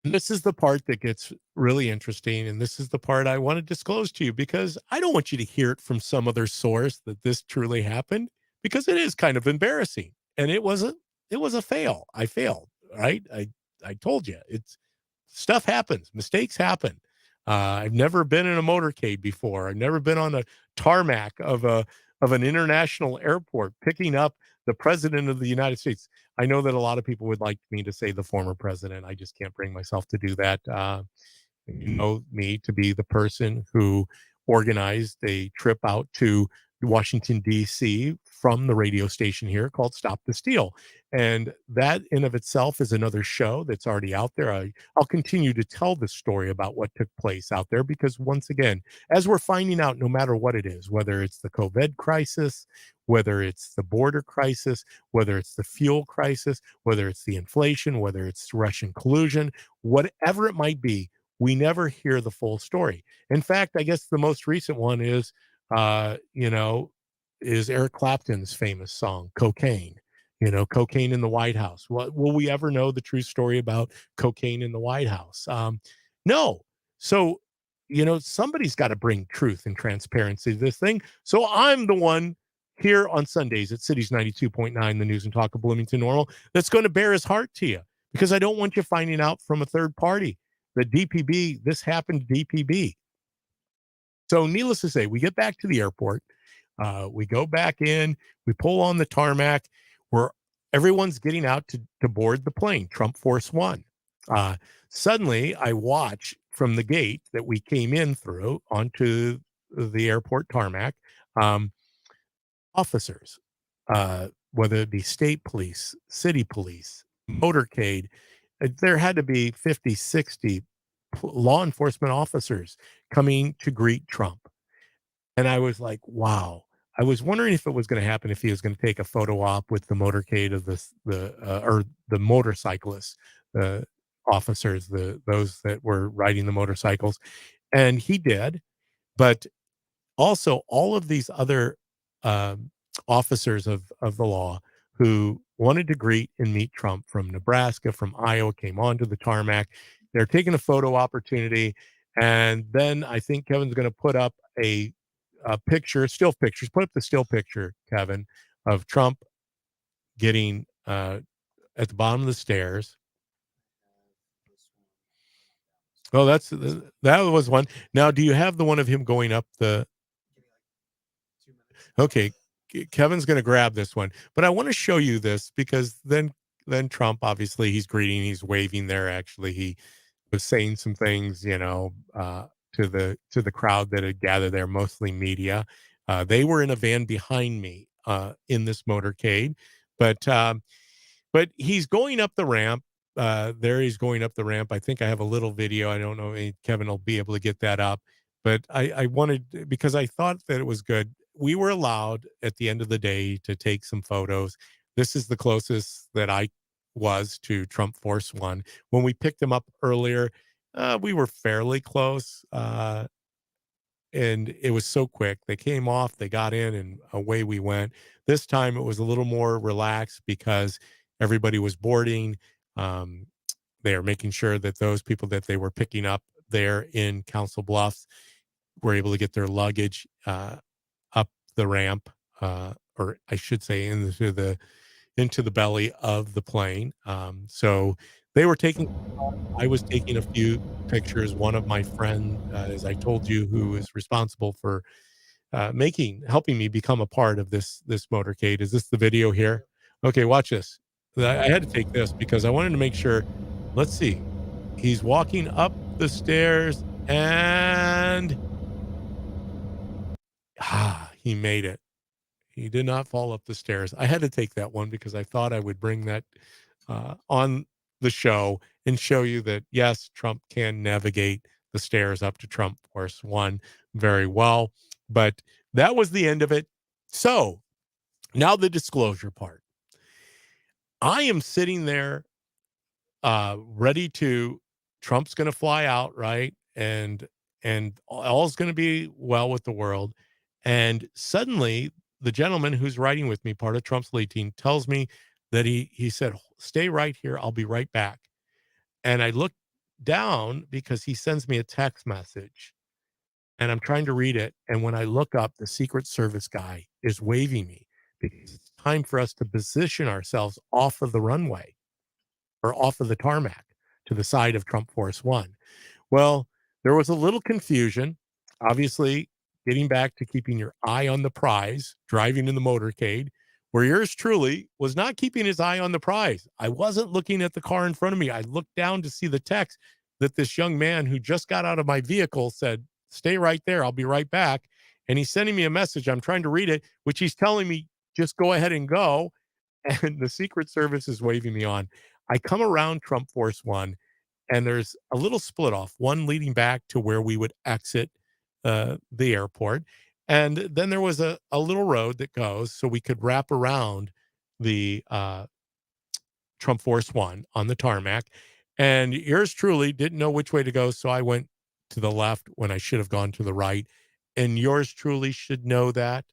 And this is the part that gets really interesting. And this is the part I want to disclose to you because I don't want you to hear it from some other source that this truly happened, because it is kind of embarrassing. And it was a fail. I failed, right? I told you, it's stuff happens, mistakes happen. I've never been in a motorcade before. I've never been on a tarmac of an international airport picking up the president of the United States. I know that a lot of people would like me to say the former president. I just can't bring myself to do that. You know me to be the person who organized a trip out to Washington, D.C. from the radio station here called Stop the Steal. And that in of itself is another show that's already out there. I'll continue to tell the story about what took place out there because once again, as we're finding out, no matter what it is, whether it's the COVID crisis, whether it's the border crisis, whether it's the fuel crisis, whether it's the inflation, whether it's Russian collusion, whatever it might be, we never hear the full story. In fact, I guess the most recent one is, is Eric Clapton's famous song, Cocaine. Cocaine in the White House. Will we ever know the true story about cocaine in the White House? No. So, somebody's got to bring truth and transparency to this thing. So I'm the one here on Sundays at Cities 92.9, the news and talk of Bloomington Normal, that's going to bear his heart to you because I don't want you finding out from a third party. The DPB, this happened to DPB. So needless to say, we get back to the airport. We go back in, we pull on the tarmac. We're everyone's getting out to board the plane, Trump Force One. Uh, Suddenly, I watch from the gate that we came in through onto the airport tarmac, um, officers, whether it be state police, city police, motorcade. There had to be 50, 60 law enforcement officers coming to greet Trump. And I was like, wow. I was wondering if it was going to happen, if he was going to take a photo op with the motorcade of or the motorcyclists, the officers, those that were riding the motorcycles. And he did. But also all of these other um, officers of the law who wanted to greet and meet Trump from Nebraska, from Iowa, came onto the tarmac. They're taking a photo opportunity. And then I think Kevin's going to put up a picture, still pictures, put up the still picture, Kevin, of Trump getting at the bottom of the stairs. Oh, that was one. Now, do you have the one of him going up the? Okay, Kevin's going to grab this one, but I want to show you this because then Trump, obviously, he's greeting, he's waving there. Actually, he was saying some things, to the crowd that had gathered there, mostly media. They were in a van behind me in this motorcade, but he's going up the ramp. There he's going up the ramp. I think I have a little video. I don't know if Kevin will be able to get that up, but I wanted, because I thought that it was good. We were allowed at the end of the day to take some photos. This is the closest that I was to Trump Force One. When we picked him up earlier, we were fairly close. And it was so quick. They came off, they got in, and away we went. This time it was a little more relaxed because everybody was boarding. Um, they are making sure that those people that they were picking up there in Council Bluffs were able to get their luggage up the ramp, or I should say into the belly of the plane. So they were taking, I was taking a few pictures. One of my friends, as I told you, who is responsible for helping me become a part of this motorcade. Is this the video here? Okay, watch this. I had to take this because I wanted to make sure. Let's see. He's walking up the stairs and he made it. He did not fall up the stairs. I had to take that one because I thought I would bring that on the show and show you that, yes, Trump can navigate the stairs up to Trump Force One very well. But that was the end of it. So now the disclosure part. I am sitting there ready to, Trump's going to fly out, right? And all's going to be well with the world. And suddenly the gentleman who's riding with me, part of Trump's lead team, tells me that he said, stay right here. I'll be right back. And I look down because he sends me a text message and I'm trying to read it. And when I look up, the Secret Service guy is waving me because it's time for us to position ourselves off of the runway or off of the tarmac to the side of Trump Force One. Well, there was a little confusion. Obviously, getting back to keeping your eye on the prize, driving in the motorcade, where yours truly was not keeping his eye on the prize. I wasn't looking at the car in front of me. I looked down to see the text that this young man who just got out of my vehicle said, stay right there. I'll be right back. And he's sending me a message. I'm trying to read it, which he's telling me, just go ahead and go. And the Secret Service is waving me on. I come around Trump Force One, and there's a little split off, one leading back to where we would exit the airport. And then there was a little road that goes so we could wrap around the Trump Force One on the tarmac. And yours truly didn't know which way to go. So I went to the left when I should have gone to the right. And yours truly should know that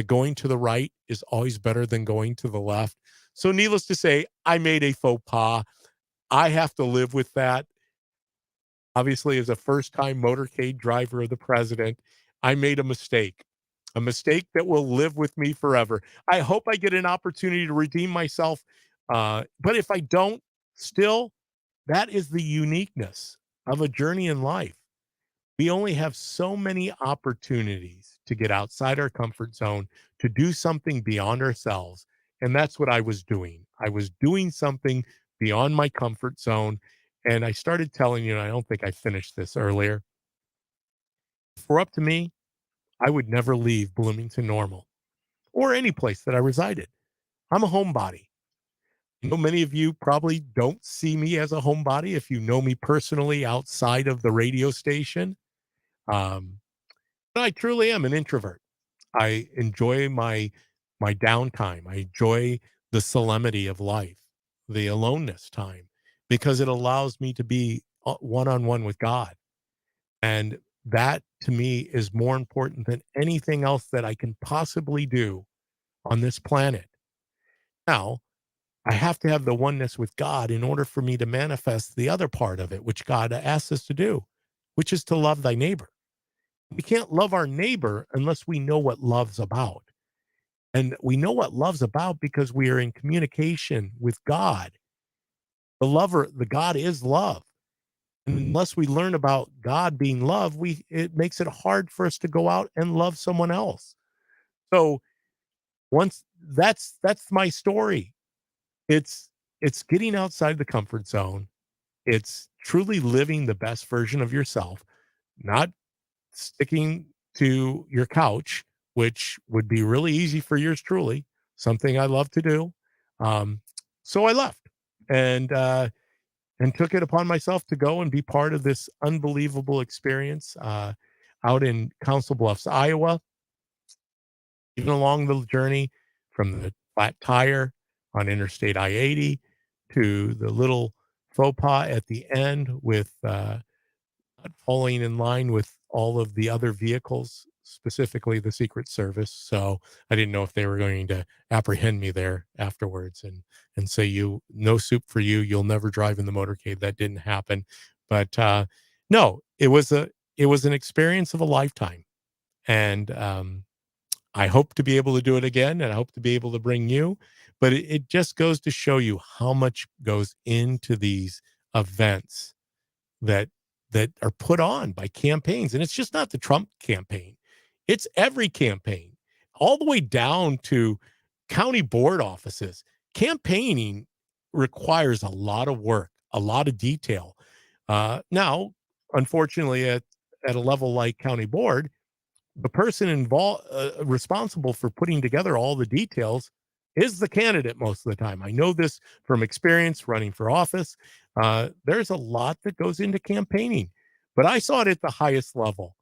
going to the right is always better than going to the left. So needless to say, I made a faux pas. I have to live with that. Obviously, as a first-time motorcade driver of the president, I made a mistake that will live with me forever. I hope I get an opportunity to redeem myself. But if I don't, still, that is the uniqueness of a journey in life. We only have so many opportunities to get outside our comfort zone, to do something beyond ourselves. And that's what I was doing. I was doing something beyond my comfort zone. And I started telling you, and I don't think I finished this earlier. If it were up to me, I would never leave Bloomington Normal or any place that I resided. I'm a homebody. I know many of you probably don't see me as a homebody if you know me personally outside of the radio station. Um, but I truly am an introvert. I enjoy my downtime. I enjoy the solemnity of life, the aloneness time, because it allows me to be one on one with God. And that to me is more important than anything else that I can possibly do on this planet. Now, I have to have the oneness with God in order for me to manifest the other part of it, which God asks us to do, which is to love thy neighbor. We can't love our neighbor unless we know what love's about. And we know what love's about because we are in communication with God. The God is love. And unless we learn about God being love, it makes it hard for us to go out and love someone else. So once that's my story. It's it's getting outside the comfort zone. It's truly living the best version of yourself, not sticking to your couch, which would be really easy for yours truly, something I love to do. Um, so I left and took it upon myself to go and be part of this unbelievable experience out in Council Bluffs, Iowa. Even along the journey from the flat tire on Interstate I-80 to the little faux pas at the end with not falling in line with all of the other vehicles, specifically the Secret Service. So I didn't know if they were going to apprehend me there afterwards and say, you, no soup for you, you'll never drive in the motorcade. That didn't happen. But no, it was an experience of a lifetime. And I hope to be able to do it again, and I hope to be able to bring you. But it just goes to show you how much goes into these events that are put on by campaigns. And it's just not the Trump campaign. It's every campaign, all the way down to county board offices. Campaigning requires a lot of work, a lot of detail. Now, unfortunately, at a level like county board, the person involved responsible for putting together all the details is the candidate most of the time. I know this from experience running for office. There's a lot that goes into campaigning, but I saw it at the highest level.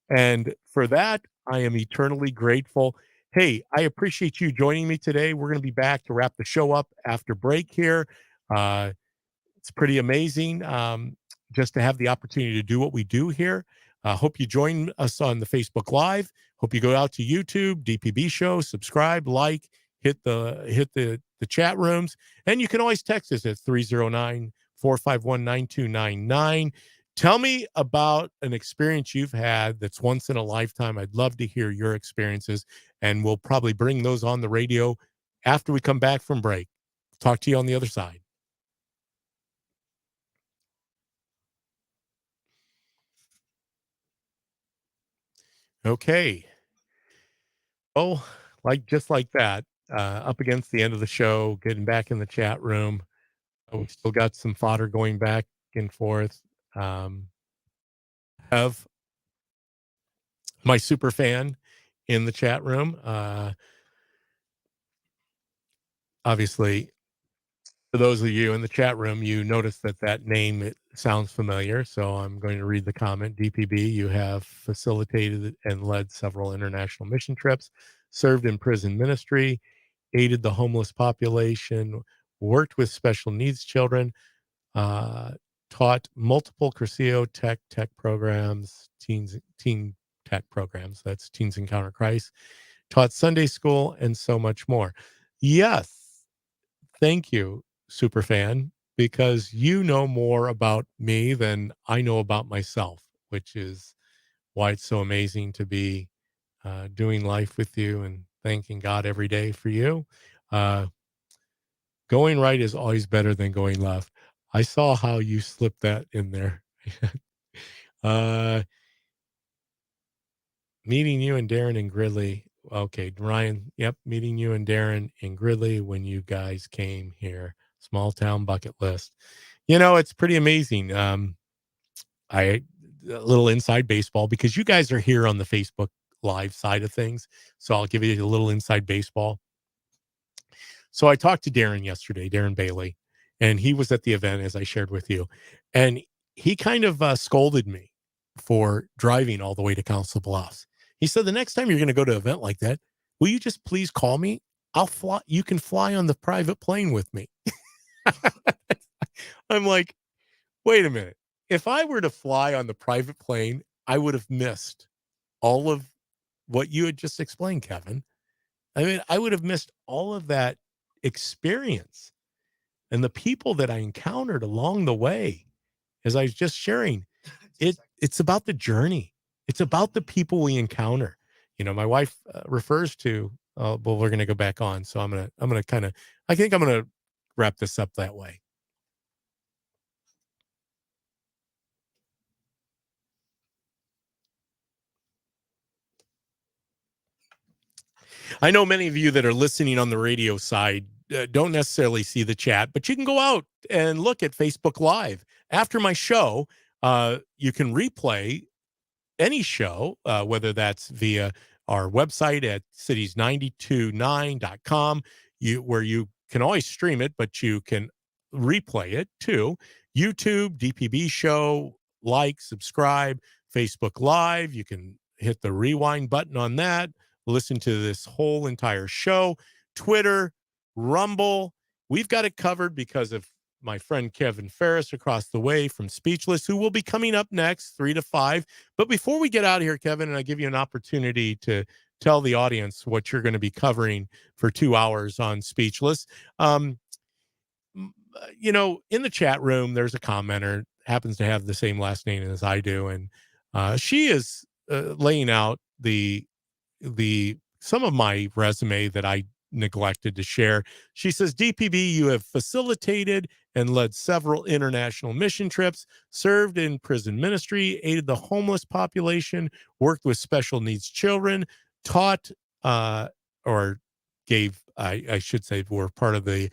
And for that, I am eternally grateful. Hey, I appreciate you joining me today. We're going to be back to wrap the show up after break here. Uh, it's pretty amazing just to have the opportunity to do what we do here. Hope you join us on the Facebook Live. Hope you go out to YouTube, DPB Show, subscribe, like, hit the chat rooms. And you can always text us at 309-451-9299. Tell me about an experience you've had that's once in a lifetime. I'd love to hear your experiences, and we'll probably bring those on the radio after we come back from break. Talk to you on the other side. Okay. Oh, just like that, up against the end of the show, getting back in the chat room. We still got some fodder going back and forth. Um, have my super fan in the chat room. Obviously, for those of you in the chat room, you notice that name, it sounds familiar. So I'm going to read the comment. DPB, you have facilitated and led several international mission trips, served in prison ministry, aided the homeless population, worked with special needs children, uh, taught multiple Curcio tech programs, teen tech programs. That's Teens Encounter Christ, taught Sunday school, and so much more. Yes, thank you, superfan, because you know more about me than I know about myself, which is why it's so amazing to be doing life with you and thanking God every day for you. Uh, Going right is always better than going left. I saw how you slipped that in there. uh, Meeting you and Darren and Gridley Okay, Ryan. Yep, meeting you and Darren and Gridley when you guys came here. Small town bucket list. It's pretty amazing. I A little inside baseball because you guys are here on the Facebook Live side of things. So I'll give you a little inside baseball. So I talked to Darren yesterday, Darren Bailey, and he was at the event as I shared with you, and he kind of scolded me for driving all the way to Council Bluffs. He said, "The next time you're going to go to an event like that, will you just please call me? I'll fly. You can fly on the private plane with me." I'm like, wait a minute. If I were to fly on the private plane, I would have missed all of what you had just explained, Kevin. I mean, I would have missed all of that experience and the people that I encountered along the way. As I was just sharing, it's about the journey. It's about the people we encounter. My wife refers to, well, we're going to go back on. So I'm going to kind of, I think I'm going to wrap this up that way. I know many of you that are listening on the radio side don't necessarily see the chat, but you can go out and look at Facebook Live. After my show, you can replay any show, whether that's via our website at cities929.com, where you can always stream it, but you can replay it too. YouTube, DPB show, subscribe, Facebook Live. You can hit the rewind button on that, listen to this whole entire show, Twitter, Rumble. We've got it covered because of my friend Kevin Ferris across the way from Speechless, who will be coming up next, 3 to 5. But before we get out of here, Kevin, and I give you an opportunity to tell the audience what you're going to be covering for 2 hours on Speechless. In the chat room, there's a commenter, happens to have the same last name as I do. And she is laying out the some of my resume that I neglected to share. She says, DPB, you have facilitated and led several international mission trips, served in prison ministry, aided the homeless population, worked with special needs children, taught or gave, I should say, were part of the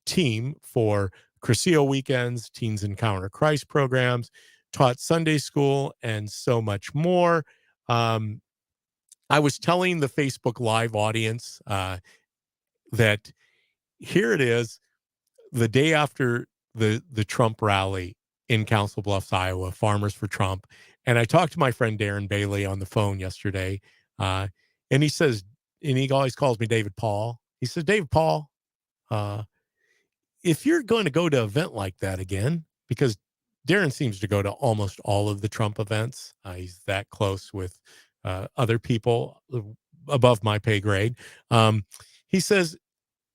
team for Crescio weekends, Teens Encounter Christ programs, taught Sunday school, and so much more. I was telling the Facebook Live audience that here it is, the day after the Trump rally in Council Bluffs, Iowa, Farmers for Trump. And I talked to my friend Darren Bailey on the phone yesterday. And he says, and he always calls me David Paul. He says, David Paul, if you're going to go to an event like that again, because Darren seems to go to almost all of the Trump events. He's that close with other people above my pay grade. He says,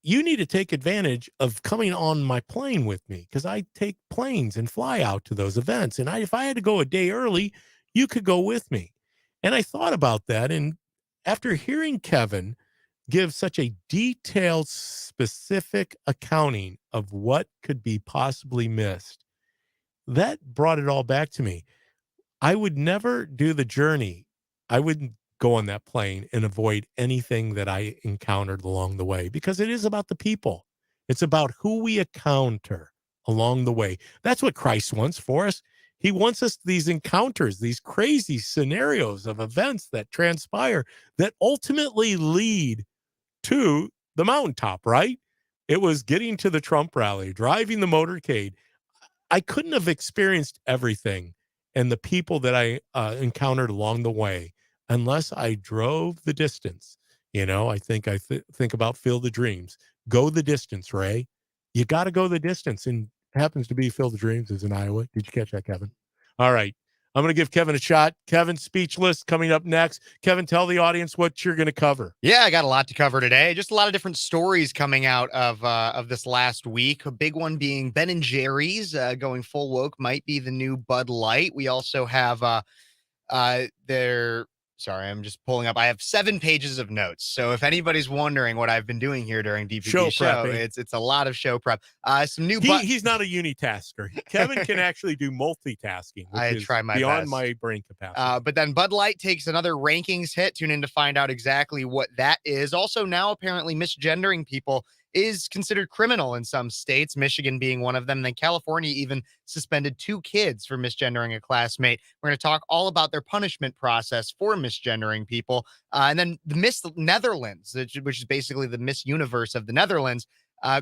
you need to take advantage of coming on my plane with me because I take planes and fly out to those events. And if I had to go a day early, you could go with me. And I thought about that. And after hearing Kevin give such a detailed, specific accounting of what could be possibly missed, that brought it all back to me. I would never do the journey. I wouldn't go on that plane and avoid anything that I encountered along the way because it is about the people. It's about who we encounter along the way. That's what Christ wants for us. He wants us these encounters, these crazy scenarios of events that transpire that ultimately lead to the mountaintop, right? It was getting to the Trump rally, driving the motorcade. I couldn't have experienced everything and the people that I encountered along the way unless I drove the distance. I think think about Field of Dreams. Go the distance, Ray. You got to go the distance. And it happens to be Field of Dreams is in Iowa. Did you catch that, Kevin? All right. I'm going to give Kevin a shot. Kevin, Speechless, coming up next. Kevin, tell the audience what you're going to cover. Yeah, I got a lot to cover today. Just a lot of different stories coming out of this last week. A big one being Ben and Jerry's going full woke might be the new Bud Light. We also have their Sorry, I'm just pulling up. I have 7 pages of notes. So if anybody's wondering what I've been doing here during Show DPP show, prepping. it's a lot of show prep. Some new He's not a unitasker. Kevin can actually do multitasking, which I is try my beyond best. my brain capacity. But then Bud Light takes another rankings hit. Tune in to find out exactly what that is. Also, now apparently misgendering people is considered criminal in some states, Michigan being one of them. Then California even suspended 2 kids for misgendering a classmate. We're going to talk all about their punishment process for misgendering people. And then the Miss Netherlands, which is basically the Miss Universe of the Netherlands,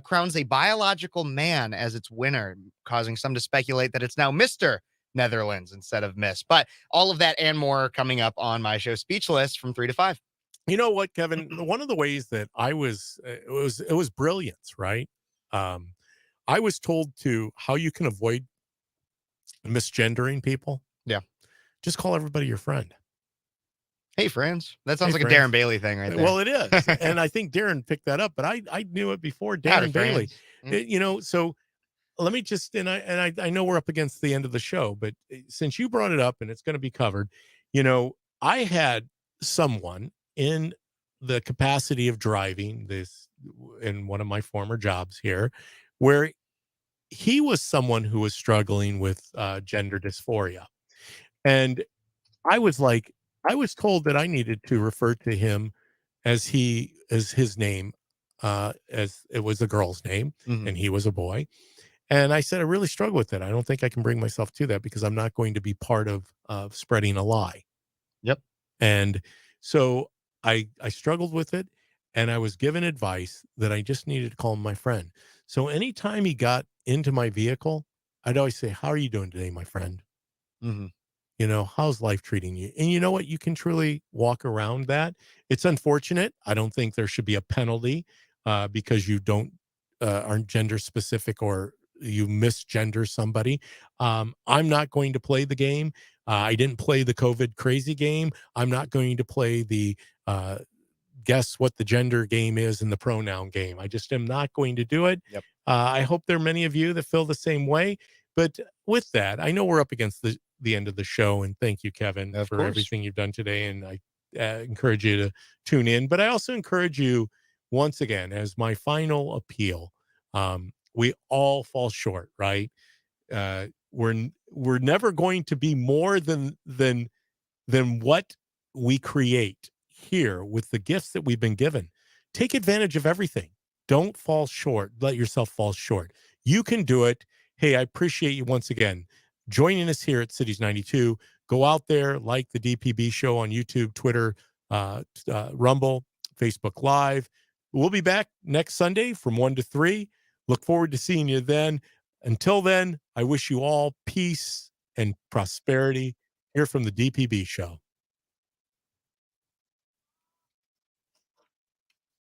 crowns a biological man as its winner, causing some to speculate that it's now Mr. Netherlands instead of Miss. But all of that and more coming up on my show Speechless from 3 to 5. You know what, Kevin? One of the ways that I was, it was brilliance, right? I was told to how you can avoid misgendering people. Yeah. Just call everybody your friend. Hey, friends. That sounds Hey, like a friends. Darren Bailey thing right there. Well, it is. And I think Darren picked that up, but I knew it before Howdy, Darren Bailey. friends. You know, so let me just, I know we're up against the end of the show, but since you brought it up and it's going to be covered, you know, I had someone in the capacity of driving this in one of my former jobs here, where he was someone who was struggling with gender dysphoria. And I was like, I was told that I needed to refer to him as his name, as it was a girl's name Mhm. and he was a boy. And I said, I really struggle with it. I don't think I can bring myself to that because I'm not going to be part of spreading a lie. Yep. And so I struggled with it, and I was given advice that I just needed to call him my friend. So anytime he got into my vehicle, I'd always say, how are you doing today, my friend? Mhm. You know, how's life treating you? And you know what? You can truly walk around that. It's unfortunate. I don't think there should be a penalty because you aren't gender specific or you misgender somebody. I'm not going to play the game. I didn't play the COVID crazy game. I'm not going to play the uh, guess what the gender game is in the pronoun game. I just am not going to do it. Yep. I hope there are many of you that feel the same way. But with that, I know we're up against the end of the show. And thank you, Kevin, Of for course. everything you've done today. And I encourage you to tune in. But I also encourage you, once again, as my final appeal, we all fall short, right? We're never going to be more than what we create here with the gifts that we've been given. Take advantage of everything. Don't fall short. Let yourself fall short. You can do it. Hey, I appreciate you once again joining us here at Cities 92. Go out there, like the DPB show on YouTube, Twitter, Rumble, Facebook Live. We'll be back next Sunday from 1 to 3. Look forward to seeing you then. Until then, I wish you all peace and prosperity here from the DPB show.